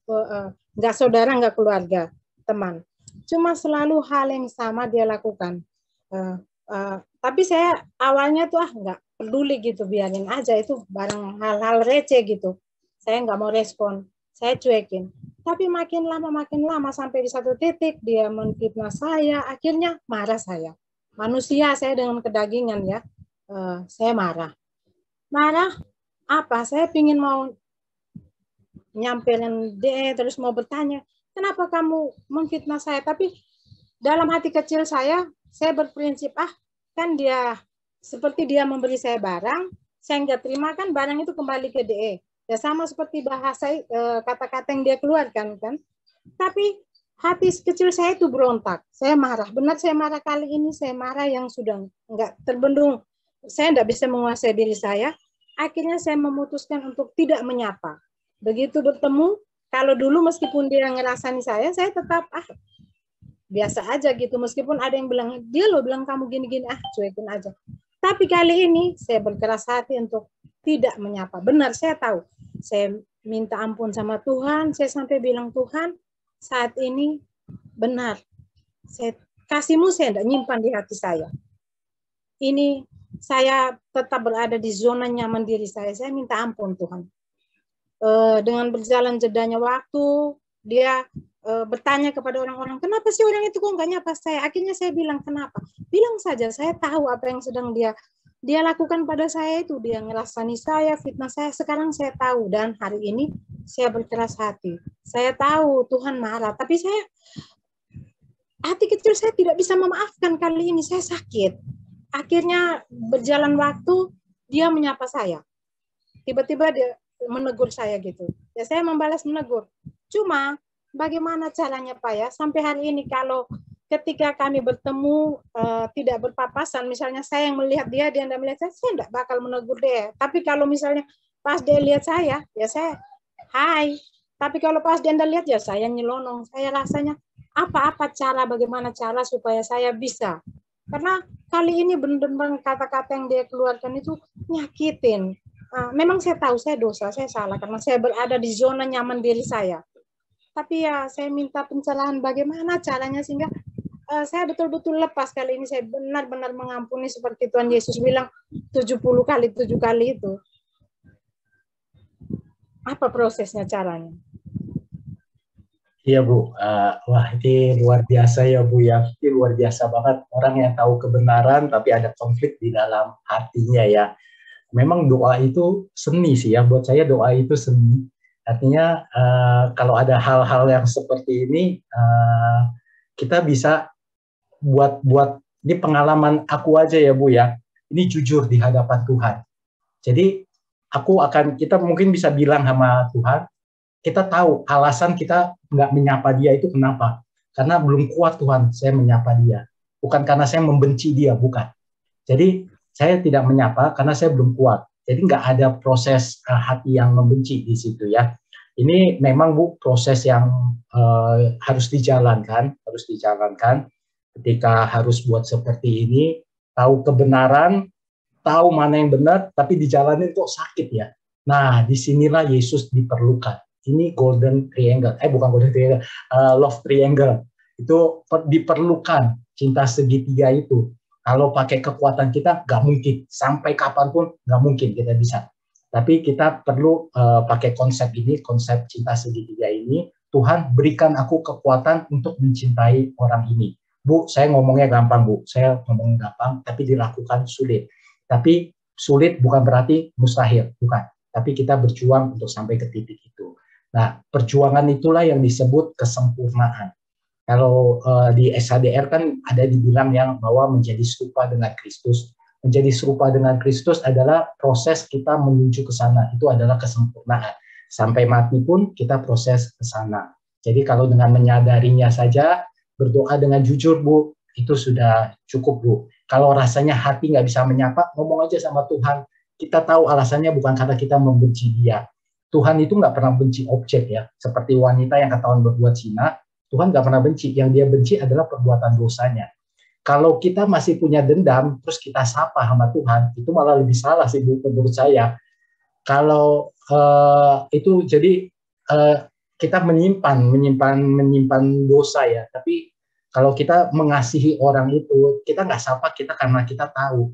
Speaker 7: nggak saudara, nggak keluarga, teman. Cuma selalu hal yang sama dia lakukan. Tapi saya awalnya tuh nggak peduli gitu, biarin aja, itu barang hal-hal receh gitu. Saya nggak mau respon, saya cuekin. Tapi makin lama sampai di satu titik dia menfitnah saya, akhirnya marah saya. Manusia saya dengan kedagingan ya, saya marah. Marah apa? Saya pingin mau nyamperin dia, terus mau bertanya, kenapa kamu memfitnah saya? Tapi dalam hati kecil saya berprinsip, kan dia seperti dia memberi saya barang, saya nggak terima, kan barang itu kembali ke DE. Ya sama seperti bahasa kata-kata yang dia keluarkan kan. Tapi hati kecil saya itu berontak. Saya marah. Benar saya marah kali ini, saya marah yang sudah nggak terbendung. Saya nggak bisa menguasai diri saya. Akhirnya saya memutuskan untuk tidak menyapa. Begitu bertemu, kalau dulu meskipun dia ngerasani saya tetap biasa aja gitu. Meskipun ada yang bilang, dia loh bilang kamu gini-gini, cuekin aja. Tapi kali ini saya berkeras hati untuk tidak menyapa. Benar, saya tahu. Saya minta ampun sama Tuhan. Saya sampai bilang, Tuhan, saat ini benar. Kasih-Mu saya tidak nyimpan di hati saya. Ini saya tetap berada di zona nyaman diri saya. Saya minta ampun Tuhan. Dengan berjalan jedanya waktu, dia bertanya kepada orang-orang, kenapa sih orang itu kok nggak nyapa saya? Akhirnya saya bilang, kenapa? Bilang saja, saya tahu apa yang sedang dia lakukan pada saya itu. Dia ngerasani saya, fitnah saya. Sekarang saya tahu, dan hari ini saya berkeras hati. Saya tahu Tuhan marah, tapi hati kecil saya tidak bisa memaafkan. Kali ini saya sakit. Akhirnya berjalan waktu, dia menyapa saya. Tiba-tiba dia menegur saya gitu. Ya saya membalas menegur. Cuma bagaimana caranya Pak ya? Sampai hari ini kalau ketika kami bertemu tidak berpapasan, misalnya saya yang melihat dia, dia tidak melihat saya tidak bakal menegur dia. Tapi kalau misalnya pas dia lihat saya, ya saya hai. Tapi kalau pas dia tidak lihat, ya saya nyelonong. Saya rasanya apa-apa cara, bagaimana cara supaya saya bisa. Karena kali ini benar-benar kata-kata yang dia keluarkan itu nyakitin. Memang saya tahu saya dosa, saya salah karena saya berada di zona nyaman diri saya. Tapi ya saya minta pencerahan bagaimana caranya sehingga saya betul-betul lepas kali ini. Saya benar-benar mengampuni seperti Tuhan Yesus bilang 70 kali 7 kali itu. Apa prosesnya, caranya?
Speaker 3: Iya Bu, wah ini luar biasa ya Bu ya, ini luar biasa banget orang yang tahu kebenaran tapi ada konflik di dalam hatinya ya. Memang doa itu seni sih ya, buat saya doa itu seni. Artinya kalau ada hal-hal yang seperti ini kita bisa buat ini pengalaman aku aja ya Bu ya, ini jujur di hadapan Tuhan. Jadi kita mungkin bisa bilang sama Tuhan, kita tahu alasan kita nggak menyapa dia itu kenapa, karena belum kuat Tuhan saya menyapa dia, bukan karena saya membenci dia, bukan. Jadi saya tidak menyapa karena saya belum kuat, jadi nggak ada proses hati yang membenci di situ ya. Ini memang Bu proses yang harus dijalankan. Ketika harus buat seperti ini, tahu kebenaran, tahu mana yang benar, tapi dijalanin kok sakit ya. Nah, disinilah Yesus diperlukan. Ini golden triangle, bukan golden triangle, love triangle. Itu diperlukan, cinta segitiga itu. Kalau pakai kekuatan kita, nggak mungkin. Sampai kapanpun, nggak mungkin kita bisa. Tapi kita perlu pakai konsep ini, konsep cinta segitiga ini. Tuhan berikan aku kekuatan untuk mencintai orang ini. Bu, saya ngomongnya gampang Bu, tapi dilakukan sulit. Tapi sulit bukan berarti mustahil, bukan. Tapi kita berjuang untuk sampai ke titik itu. Nah, perjuangan itulah yang disebut kesempurnaan. Kalau di SHDR kan ada dibilang yang bahwa menjadi serupa dengan Kristus. Menjadi serupa dengan Kristus adalah proses kita menuju ke sana. Itu adalah kesempurnaan. Sampai mati pun kita proses ke sana. Jadi kalau dengan menyadarinya saja, berdoa dengan jujur Bu, itu sudah cukup Bu. Kalau rasanya hati nggak bisa menyapa, ngomong aja sama Tuhan. Kita tahu alasannya bukan karena kita membenci dia. Tuhan itu nggak pernah benci objek ya. Seperti wanita yang ketahuan berbuat zina, Tuhan nggak pernah benci. Yang dia benci adalah perbuatan dosanya. Kalau kita masih punya dendam, terus kita sapa sama Tuhan, itu malah lebih salah sih Bu, menurut saya. Kalau itu jadi kita menyimpan dosa ya. Tapi kalau kita mengasihi orang itu, kita nggak sapa kita karena kita tahu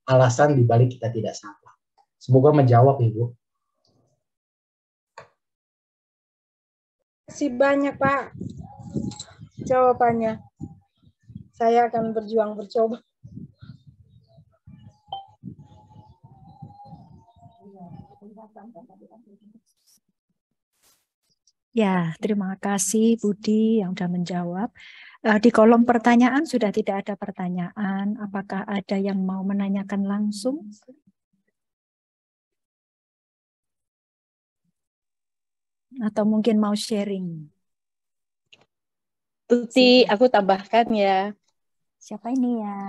Speaker 3: alasan dibalik kita tidak sapa. Semoga menjawab Ibu.
Speaker 7: Terima kasih banyak Pak jawabannya. Saya akan berjuang bercoba.
Speaker 2: Ya, terima kasih Budi yang sudah menjawab. Di kolom pertanyaan sudah tidak ada pertanyaan. Apakah ada yang mau menanyakan langsung? Atau mungkin mau sharing?
Speaker 8: Tuti, aku tambahkan ya.
Speaker 4: Siapa ini ya?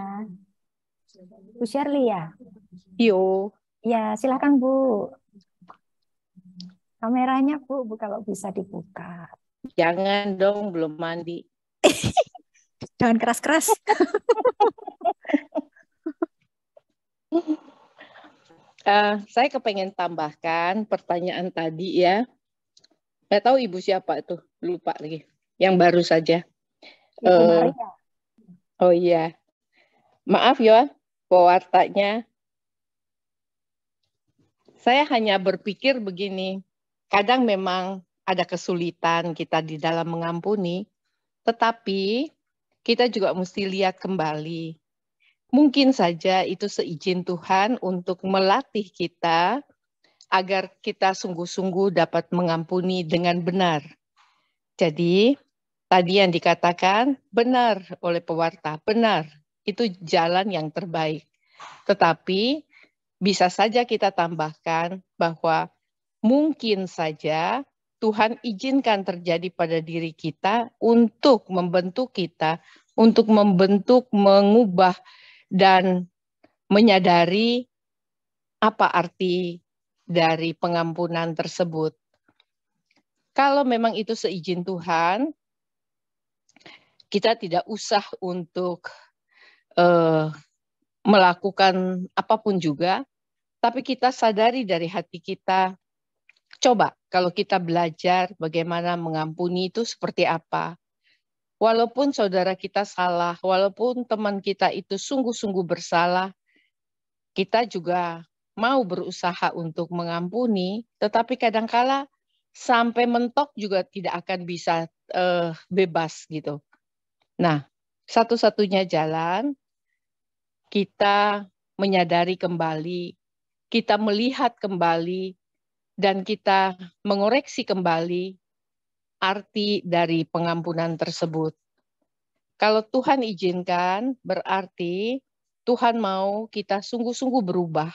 Speaker 4: Bu Shirley ya?
Speaker 8: Yo.
Speaker 4: Ya, silakan Bu. Kameranya Bu, kalau bisa dibuka.
Speaker 8: Jangan dong, belum mandi.
Speaker 2: Jangan keras-keras.
Speaker 8: Saya kepengen tambahkan pertanyaan tadi ya. Saya tahu Ibu siapa tuh, lupa lagi. Yang baru saja.
Speaker 4: Ibu Maria.
Speaker 8: Oh iya. Maaf ya, pewartanya. Saya hanya berpikir begini. Kadang memang ada kesulitan kita di dalam mengampuni, tetapi kita juga mesti lihat kembali. Mungkin saja itu seizin Tuhan untuk melatih kita agar kita sungguh-sungguh dapat mengampuni dengan benar. Jadi, tadi yang dikatakan benar oleh pewarta, benar, itu jalan yang terbaik. Tetapi bisa saja kita tambahkan bahwa mungkin saja Tuhan izinkan terjadi pada diri kita untuk membentuk kita, untuk membentuk, mengubah, dan menyadari apa arti dari pengampunan tersebut. Kalau memang itu seizin Tuhan, kita tidak usah untuk melakukan apapun juga, tapi kita sadari dari hati kita, coba kalau kita belajar bagaimana mengampuni itu seperti apa. Walaupun saudara kita salah, walaupun teman kita itu sungguh-sungguh bersalah, kita juga mau berusaha untuk mengampuni, tetapi kadangkala sampai mentok juga tidak akan bisa bebas gitu. Nah, satu-satunya jalan kita menyadari kembali, kita melihat kembali, dan kita mengoreksi kembali arti dari pengampunan tersebut. Kalau Tuhan izinkan, berarti Tuhan mau kita sungguh-sungguh berubah.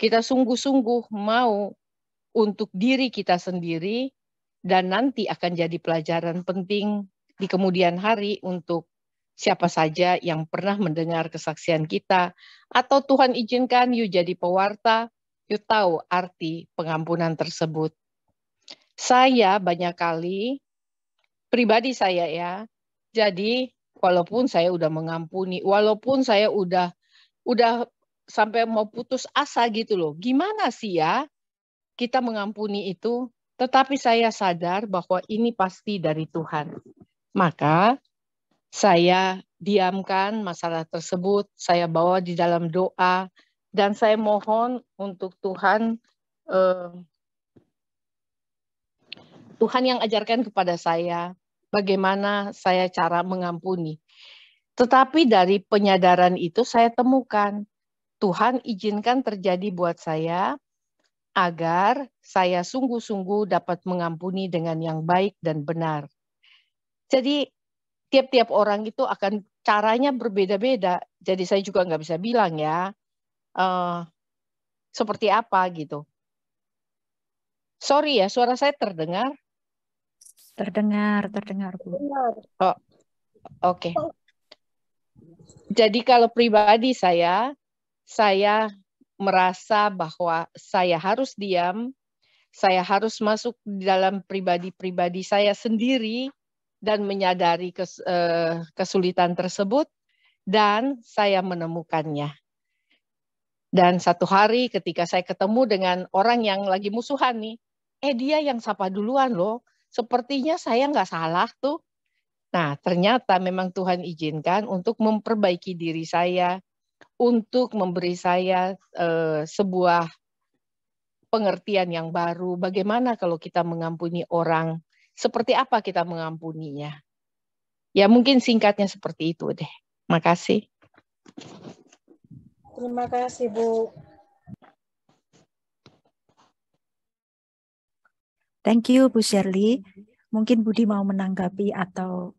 Speaker 8: Kita sungguh-sungguh mau untuk diri kita sendiri, dan nanti akan jadi pelajaran penting di kemudian hari untuk siapa saja yang pernah mendengar kesaksian kita, atau Tuhan izinkan you jadi pewarta, you tahu arti pengampunan tersebut. Saya banyak kali, pribadi saya ya, jadi walaupun saya udah mengampuni, walaupun saya udah sampai mau putus asa gitu loh, gimana sih ya kita mengampuni itu, tetapi saya sadar bahwa ini pasti dari Tuhan. Maka saya diamkan masalah tersebut, saya bawa di dalam doa, dan saya mohon untuk Tuhan yang ajarkan kepada saya bagaimana saya cara mengampuni. Tetapi dari penyadaran itu saya temukan, Tuhan izinkan terjadi buat saya agar saya sungguh-sungguh dapat mengampuni dengan yang baik dan benar. Jadi tiap-tiap orang itu akan caranya berbeda-beda. Jadi saya juga nggak bisa bilang ya, seperti apa gitu. Sorry ya, suara saya terdengar?
Speaker 4: Terdengar Bu.
Speaker 8: Oh, oke. Jadi kalau pribadi saya merasa bahwa saya harus diam, saya harus masuk di dalam pribadi-pribadi saya sendiri dan menyadari kesulitan tersebut, dan saya menemukannya. Dan satu hari ketika saya ketemu dengan orang yang lagi musuhan nih, dia yang sapa duluan loh, sepertinya saya nggak salah tuh. Nah, ternyata memang Tuhan izinkan untuk memperbaiki diri saya, untuk memberi saya sebuah pengertian yang baru, bagaimana kalau kita mengampuni orang, seperti apa kita mengampuninya. Ya mungkin singkatnya seperti itu deh. Makasih.
Speaker 7: Terima kasih, Bu.
Speaker 4: Thank you, Bu Shirley. Mungkin Budi mau menanggapi atau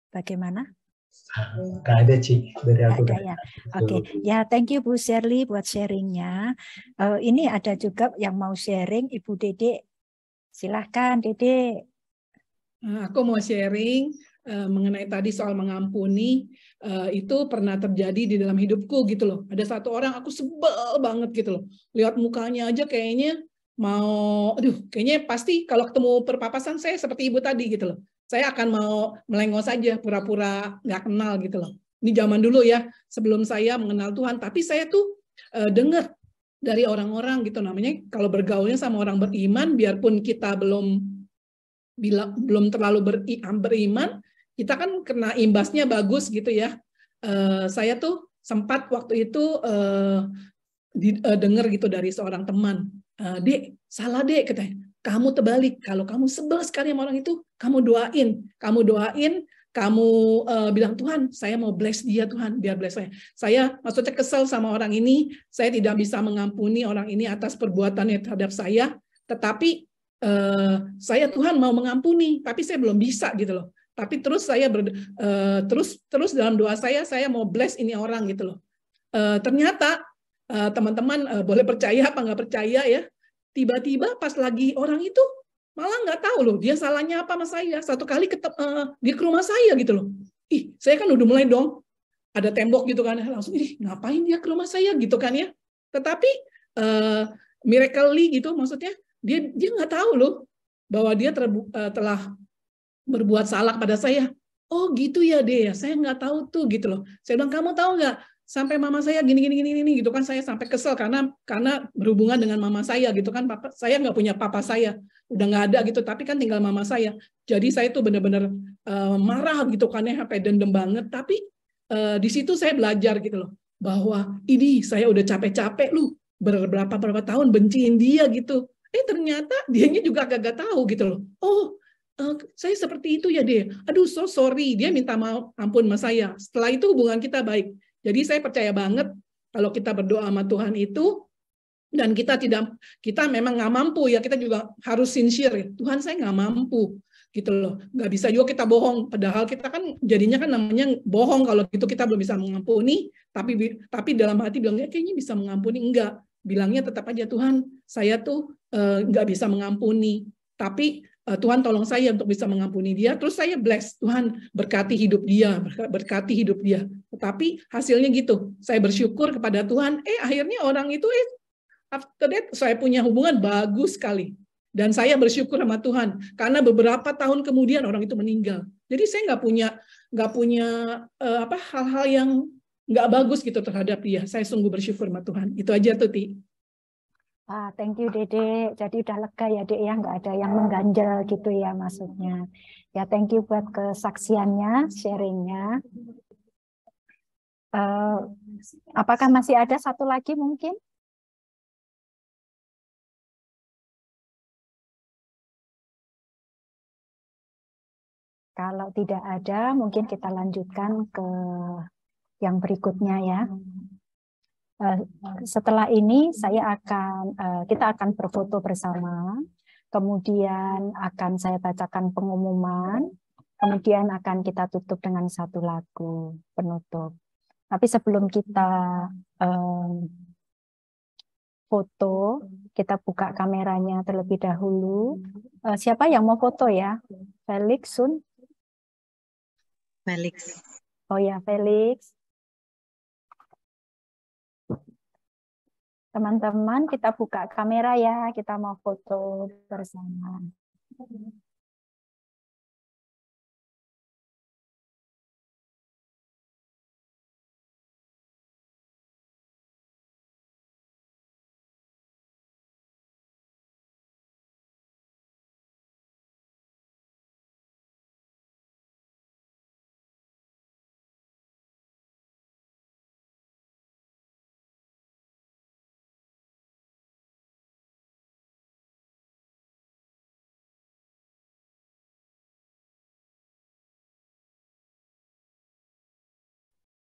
Speaker 4: bagaimana?
Speaker 3: Nggak ada, Ci. Dari aku
Speaker 4: ada ya. Oke, ya thank you Bu Shirley buat sharingnya. Ini ada juga yang mau sharing, Ibu Dede. Silahkan, Dede.
Speaker 6: Aku mau sharing mengenai tadi soal mengampuni. Itu pernah terjadi di dalam hidupku gitu loh. Ada satu orang aku sebel banget gitu loh. Lihat mukanya aja kayaknya mau, kayaknya pasti kalau ketemu perpapasan saya seperti ibu tadi gitu loh. Saya akan mau melengos saja, pura-pura nggak kenal gitu loh. Ini zaman dulu ya, sebelum saya mengenal Tuhan. Tapi saya tuh dengar dari orang-orang gitu, namanya kalau bergaulnya sama orang beriman, biarpun kita belum terlalu beriman, kita kan kena imbasnya bagus gitu ya. Saya tuh sempat waktu itu dengar gitu dari seorang teman, Dek, salah Dek, katanya. Kamu terbalik, kalau kamu sebel sekali sama orang itu, kamu doain, kamu bilang, Tuhan, saya mau bless dia, Tuhan, biar bless saya. Saya maksudnya kesel sama orang ini, saya tidak bisa mengampuni orang ini atas perbuatannya terhadap saya, tetapi saya Tuhan mau mengampuni, tapi saya belum bisa gitu loh. Tapi terus saya terus dalam doa saya mau bless ini orang gitu loh. Ternyata teman-teman boleh percaya apa nggak percaya ya, tiba-tiba pas lagi orang itu Malah nggak tahu loh dia salahnya apa sama saya. Satu kali dia ke rumah saya gitu loh. Ih, saya kan udah mulai dong. Ada tembok gitu kan, langsung ngapain dia ke rumah saya gitu kan ya. Tetapi miraculously gitu, maksudnya dia nggak tahu loh bahwa dia telah berbuat salah pada saya. Oh gitu ya deh, saya nggak tahu tuh gitu loh. Saya bilang, kamu tahu nggak sampai mama saya gini gitu kan, saya sampai kesel karena berhubungan dengan mama saya gitu kan. Papa saya nggak punya papa, saya udah nggak ada gitu, tapi kan tinggal mama saya. Jadi saya tuh benar-benar marah gitu kan ya, sampai dendam banget. Tapi di situ saya belajar gitu loh, bahwa ini saya udah capek-capek lu berapa tahun benciin dia gitu. Ternyata dianya juga agak tahu gitu loh. Oh, saya seperti itu ya deh. Aduh, so sorry. Dia minta maaf, ampun sama saya. Setelah itu hubungan kita baik. Jadi saya percaya banget kalau kita berdoa sama Tuhan itu, dan kita memang nggak mampu ya, kita juga harus sincere. Tuhan, saya nggak mampu gitu loh. Nggak bisa juga kita bohong. Padahal kita kan jadinya kan namanya bohong kalau gitu, kita belum bisa mengampuni. Tapi dalam hati bilangnya kayaknya bisa mengampuni. Enggak. Bilangnya tetap aja, Tuhan, saya tuh nggak bisa mengampuni. Tapi Tuhan tolong saya untuk bisa mengampuni dia. Terus saya bless, Tuhan berkati hidup dia, berkati hidup dia. Tetapi hasilnya gitu. Saya bersyukur kepada Tuhan. Akhirnya orang itu after that saya punya hubungan bagus sekali. Dan saya bersyukur sama Tuhan karena beberapa tahun kemudian orang itu meninggal. Jadi saya nggak punya hal-hal yang nggak bagus gitu terhadap dia. Saya sungguh bersyukur sama Tuhan. Itu aja tuh, Ti.
Speaker 4: Thank you Dede. Jadi udah lega ya Dek ya, nggak ada yang mengganjal gitu ya maksudnya. Ya thank you buat kesaksiannya, sharingnya. Apakah masih ada satu lagi mungkin? Kalau tidak ada, mungkin kita lanjutkan ke yang berikutnya ya. Setelah ini kita akan berfoto bersama, kemudian akan saya bacakan pengumuman, kemudian akan kita tutup dengan satu lagu penutup. Tapi sebelum kita foto, kita buka kameranya terlebih dahulu. Siapa yang mau foto ya? Felix, Sun?
Speaker 9: Felix.
Speaker 4: Oh ya, Felix. Teman-teman, kita buka kamera ya, kita mau foto bersama.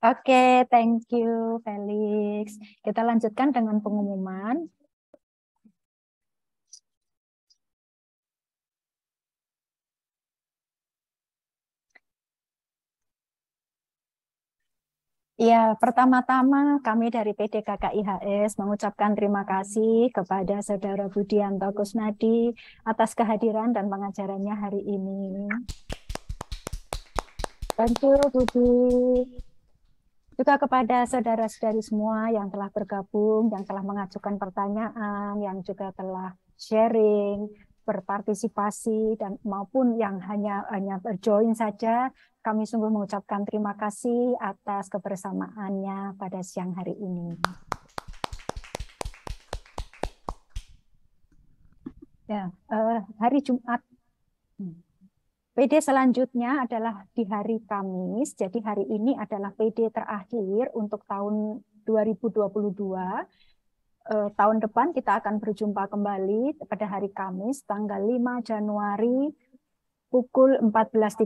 Speaker 4: Oke, thank you Felix. Kita lanjutkan dengan pengumuman. Ya, pertama-tama kami dari PD KKIHS mengucapkan terima kasih kepada Saudara Budianto Kusnadi atas kehadiran dan pengajarannya hari ini. Thank you, Budi. Juga kepada saudara-saudari semua yang telah bergabung, yang telah mengajukan pertanyaan, yang juga telah sharing, berpartisipasi, dan maupun yang hanya berjoin saja. Kami sungguh mengucapkan terima kasih atas kebersamaannya pada siang hari ini. Ya, hari Jumat. PD selanjutnya adalah di hari Kamis. Jadi hari ini adalah PD terakhir untuk tahun 2022. Tahun depan kita akan berjumpa kembali pada hari Kamis tanggal 5 Januari pukul 14.30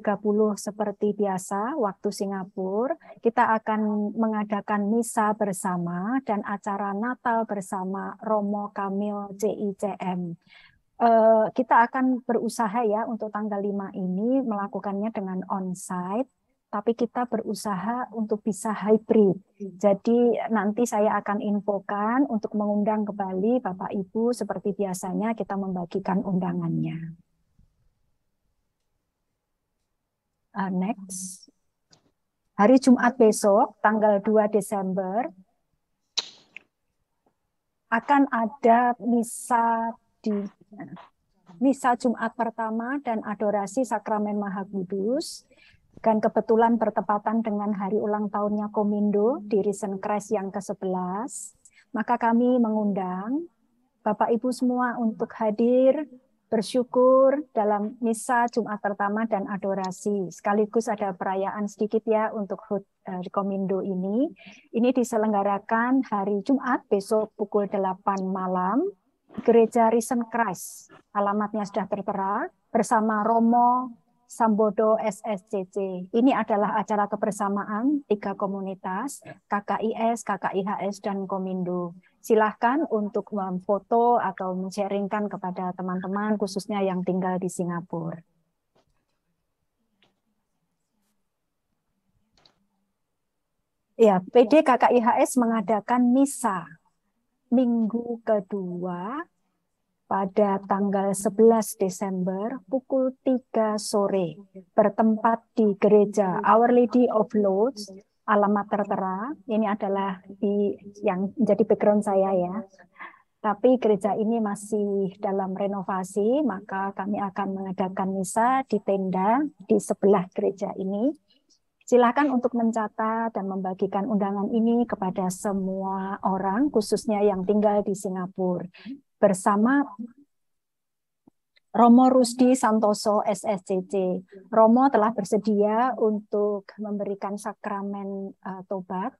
Speaker 4: seperti biasa waktu Singapura. Kita akan mengadakan misa bersama dan acara Natal bersama Romo Kamil CICM. Kita akan berusaha ya untuk tanggal 5 ini melakukannya dengan on-site, tapi kita berusaha untuk bisa hybrid. Jadi nanti saya akan infokan untuk mengundang kembali Bapak Ibu seperti biasanya kita membagikan undangannya. Next. Hari Jumat besok, tanggal 2 Desember, akan ada misa Jumat pertama dan adorasi Sakramen Maha Kudus. Dan kebetulan bertepatan dengan hari ulang tahunnya Komindo di Risen Christ yang ke-11. Maka kami mengundang Bapak Ibu semua untuk hadir bersyukur dalam misa Jumat pertama dan adorasi. Sekaligus ada perayaan sedikit ya untuk Komindo ini. Ini diselenggarakan hari Jumat besok pukul 8 malam. Gereja Risen Christ. Alamatnya sudah tertera bersama Romo Sambodo SSCC. Ini adalah acara kebersamaan 3 komunitas, KKIS, KKIHS, dan Komindo. Silahkan untuk memfoto atau men-sharingkan kepada teman-teman, khususnya yang tinggal di Singapura. Ya, PD KKIHS mengadakan misa minggu kedua pada tanggal 11 Desember pukul 3 sore bertempat di gereja Our Lady of Lourdes. Alamat tertera, ini adalah yang menjadi background saya ya. Tapi gereja ini masih dalam renovasi, maka kami akan mengadakan misa di tenda di sebelah gereja ini. Silakan untuk mencatat dan membagikan undangan ini kepada semua orang, khususnya yang tinggal di Singapura. Bersama Romo Rusdi Santoso SSCC. Romo telah bersedia untuk memberikan sakramen tobat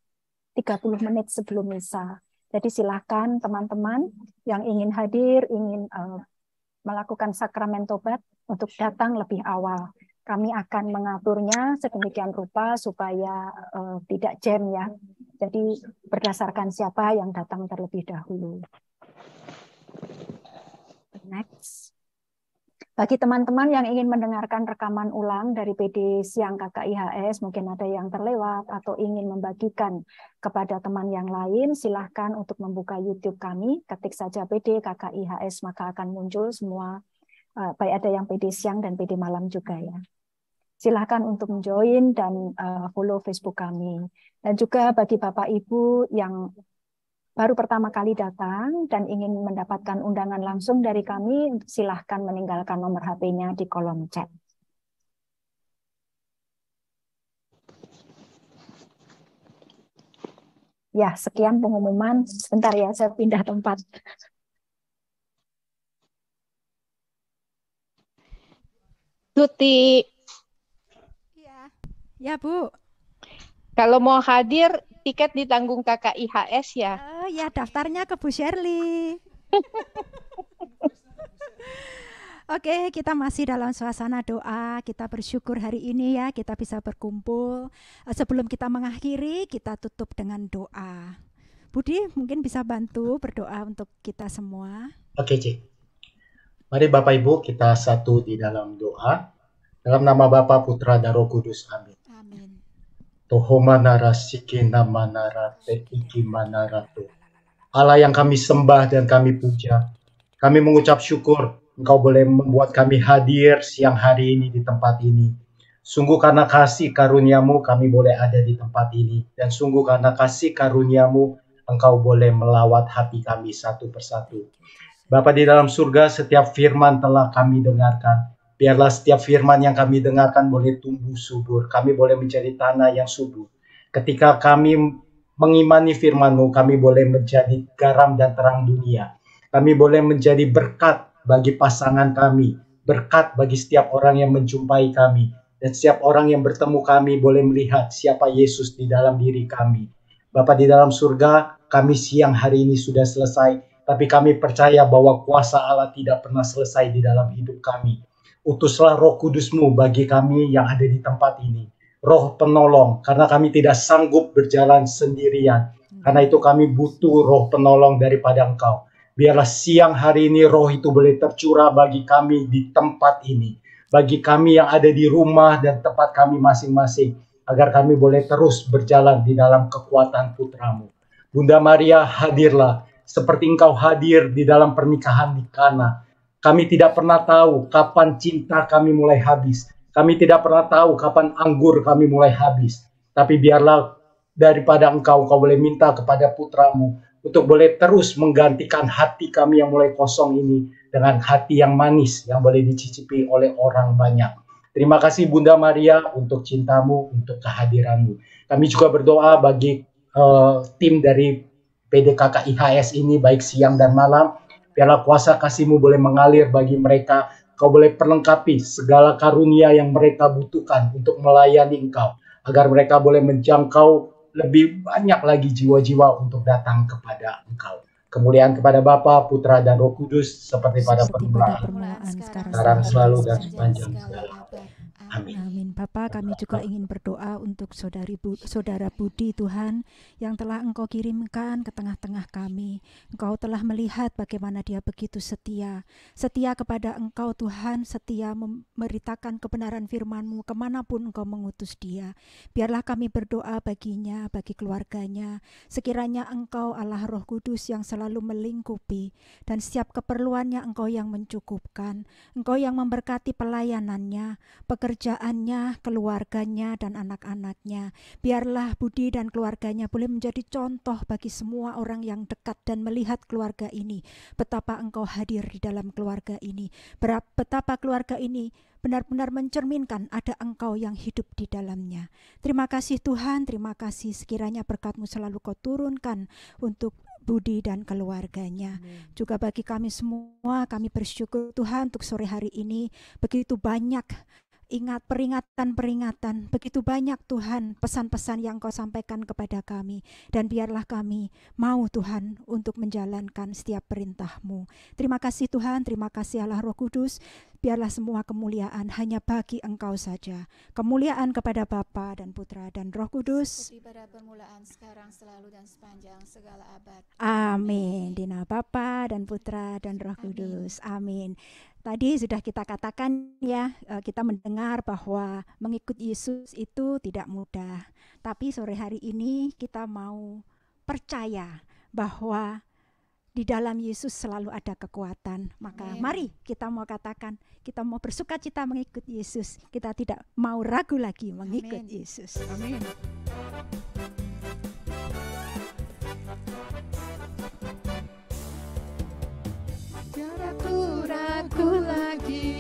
Speaker 4: 30 menit sebelum misa. Jadi silakan teman-teman yang ingin hadir, ingin melakukan sakramen tobat untuk datang lebih awal. Kami akan mengaturnya sedemikian rupa supaya tidak jam ya. Jadi berdasarkan siapa yang datang terlebih dahulu. Next. Bagi teman-teman yang ingin mendengarkan rekaman ulang dari PD Siang KKIHS, mungkin ada yang terlewat atau ingin membagikan kepada teman yang lain, silahkan untuk membuka YouTube kami, ketik saja PD KKIHS, maka akan muncul semua, baik ada yang PD Siang dan PD Malam juga ya. Silahkan untuk join dan follow Facebook kami. Dan juga bagi Bapak Ibu yang baru pertama kali datang dan ingin mendapatkan undangan langsung dari kami, silahkan meninggalkan nomor HP-nya di kolom chat. Ya, sekian pengumuman. Sebentar ya, saya pindah tempat.
Speaker 8: Tuti.
Speaker 2: Ya, Bu.
Speaker 8: Kalau mau hadir, tiket ditanggung KKIHS ya?
Speaker 2: Ya, daftarnya ke Bu Shirley. Oke, kita masih dalam suasana doa. Kita bersyukur hari ini ya, kita bisa berkumpul. Sebelum kita mengakhiri, kita tutup dengan doa. Budi mungkin bisa bantu berdoa untuk kita semua.
Speaker 3: Oke, Cik. Mari Bapak Ibu kita satu di dalam doa. Dalam nama Bapa, Putra, dan Roh Kudus. Amin. Toho manara sikina manara te iki manara tu. Allah yang kami sembah dan kami puja. Kami mengucap syukur Engkau boleh membuat kami hadir siang hari ini di tempat ini. Sungguh karena kasih karuniamu kami boleh ada di tempat ini. Dan sungguh karena kasih karuniamu Engkau boleh melawat hati kami satu persatu. Bapa di dalam surga, setiap firman telah kami dengarkan. Biarlah setiap firman yang kami dengarkan boleh tumbuh subur. Kami boleh menjadi tanah yang subur. Ketika kami mengimani firman-Mu, kami boleh menjadi garam dan terang dunia. Kami boleh menjadi berkat bagi pasangan kami. Berkat bagi setiap orang yang menjumpai kami. Dan setiap orang yang bertemu kami boleh melihat siapa Yesus di dalam diri kami. Bapa di dalam surga, kami siang hari ini sudah selesai. Tapi kami percaya bahwa kuasa Allah tidak pernah selesai di dalam hidup kami. Utuslah Roh Kudus-Mu bagi kami yang ada di tempat ini. Roh penolong, karena kami tidak sanggup berjalan sendirian. Karena itu kami butuh roh penolong daripada Engkau. Biarlah siang hari ini roh itu boleh tercurah bagi kami di tempat ini. Bagi kami yang ada di rumah dan tempat kami masing-masing. Agar kami boleh terus berjalan di dalam kekuatan Putra-Mu. Bunda Maria, hadirlah. Seperti Engkau hadir di dalam pernikahan di Kana. Kami tidak pernah tahu kapan cinta kami mulai habis. Kami tidak pernah tahu kapan anggur kami mulai habis. Tapi biarlah daripada Engkau boleh minta kepada putra-Mu untuk boleh terus menggantikan hati kami yang mulai kosong ini dengan hati yang manis yang boleh dicicipi oleh orang banyak. Terima kasih Bunda Maria untuk cinta-Mu, untuk kehadiran-Mu. Kami juga berdoa bagi tim dari PDKK IHS ini baik siang dan malam. Biarlah kuasa kasih-Mu boleh mengalir bagi mereka. Kau boleh perlengkapi segala karunia yang mereka butuhkan untuk melayani Engkau, agar mereka boleh menjangkau lebih banyak lagi jiwa-jiwa untuk datang kepada Engkau. Kemuliaan kepada Bapa, Putra, dan Roh Kudus, seperti pada permulaan, sekarang, selalu, dan sepanjang segala abad. Amin.
Speaker 2: Amin. Bapa, kami juga ingin berdoa untuk saudara Budi Tuhan yang telah Engkau kirimkan ke tengah-tengah kami. Engkau telah melihat bagaimana dia begitu setia kepada Engkau Tuhan, setia memberitakan kebenaran firman-Mu kemanapun Engkau mengutus dia. Biarlah kami berdoa baginya, bagi keluarganya. Sekiranya Engkau Allah Roh Kudus yang selalu melingkupi dan setiap keperluannya Engkau yang mencukupkan. Engkau yang memberkati pelayanannya, pekerjaannya, keluarganya, dan anak-anaknya. Biarlah Budi dan keluarganya boleh menjadi contoh bagi semua orang yang dekat dan melihat keluarga ini. Betapa Engkau hadir di dalam keluarga ini. Betapa keluarga ini benar-benar mencerminkan ada Engkau yang hidup di dalamnya. Terima kasih Tuhan, terima kasih. Sekiranya berkat-Mu selalu Kau turunkan untuk Budi dan keluarganya. Juga bagi kami semua, kami bersyukur Tuhan untuk sore hari ini. Begitu banyak peringatan-peringatan, begitu banyak Tuhan pesan-pesan yang Kau sampaikan kepada kami, dan biarlah kami mau Tuhan untuk menjalankan setiap perintah-Mu. Terima kasih Tuhan, terima kasih Allah Roh Kudus. Biarlah semua kemuliaan hanya bagi Engkau saja. Kemuliaan kepada Bapa dan Putra dan Roh Kudus.
Speaker 1: Seperti pada permulaan, sekarang, selalu, dan sepanjang segala abad.
Speaker 2: Amin. Di nama Bapa dan Putra dan Roh Kudus. Amin. Tadi sudah kita katakan ya, kita mendengar bahwa mengikut Yesus itu tidak mudah. Tapi sore hari ini kita mau percaya bahwa di dalam Yesus selalu ada kekuatan. Maka mari kita mau katakan, kita mau bersukacita mengikut Yesus. Kita tidak mau ragu lagi mengikut Yesus.
Speaker 6: Amin.
Speaker 1: Tiada ku ragu lagi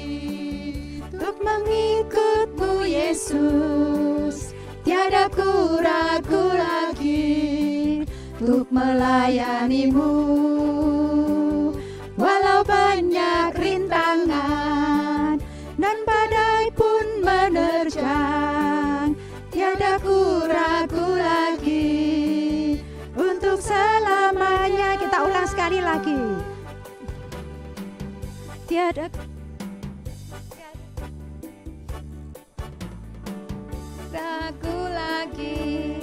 Speaker 1: untuk mengikut-Mu Yesus. Tiada ku ragu lagi untuk melayani-Mu. Walau banyak rintangan dan badai pun menerjang, tiada ku ragu lagi untuk selamanya. Kita ulang sekali lagi. Tiada ragu lagi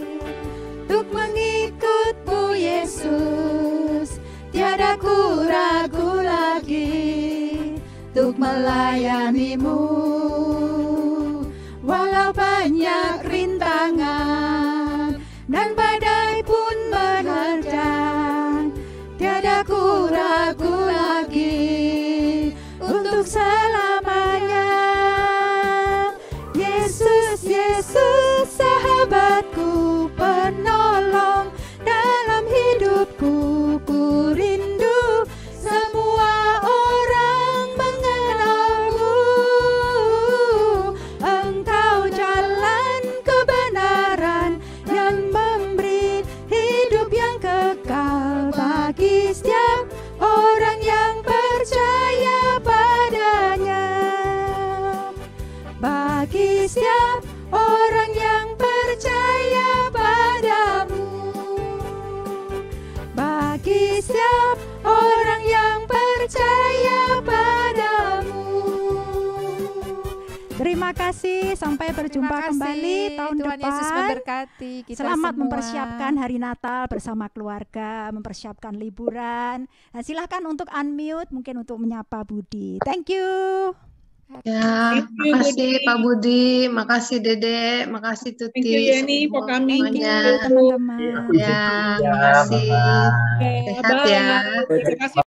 Speaker 1: untuk mengikut-Mu Yesus. Tiada ku ragu lagi untuk melayani-Mu. Walau banyak rintangan dan badai pun menerjang, tiada ku ragu lagi untuk selamanya. Yesus, Yesus, sahabatku, penolong dalam hidupku. Ku rindu semua orang mengenalmu. Engkau jalan kebenaran yang memberi hidup yang kekal bagi setiap orang yang percaya padanya. Bagi setiap orang yang percaya padamu. Bagi setiap orang yang percaya padamu.
Speaker 2: Terima kasih, sampai berjumpa kembali tahun
Speaker 1: Tuhan
Speaker 2: depan.
Speaker 1: Yesus memberkati kita
Speaker 2: Selamat
Speaker 1: semua.
Speaker 2: mempersiapkan hari Natal bersama keluarga, mempersiapkan liburan. Nah, silahkan untuk unmute, mungkin untuk menyapa Budi. Thank you.
Speaker 9: Ya, makasih Pak Budi, makasih Dede, makasih Tuti.
Speaker 6: Thank you Yeni for coming.
Speaker 9: semuanya.
Speaker 2: Teman-teman.
Speaker 9: Ya, makasih.
Speaker 3: Bye.
Speaker 9: Sehat ya.
Speaker 6: Terima kasih.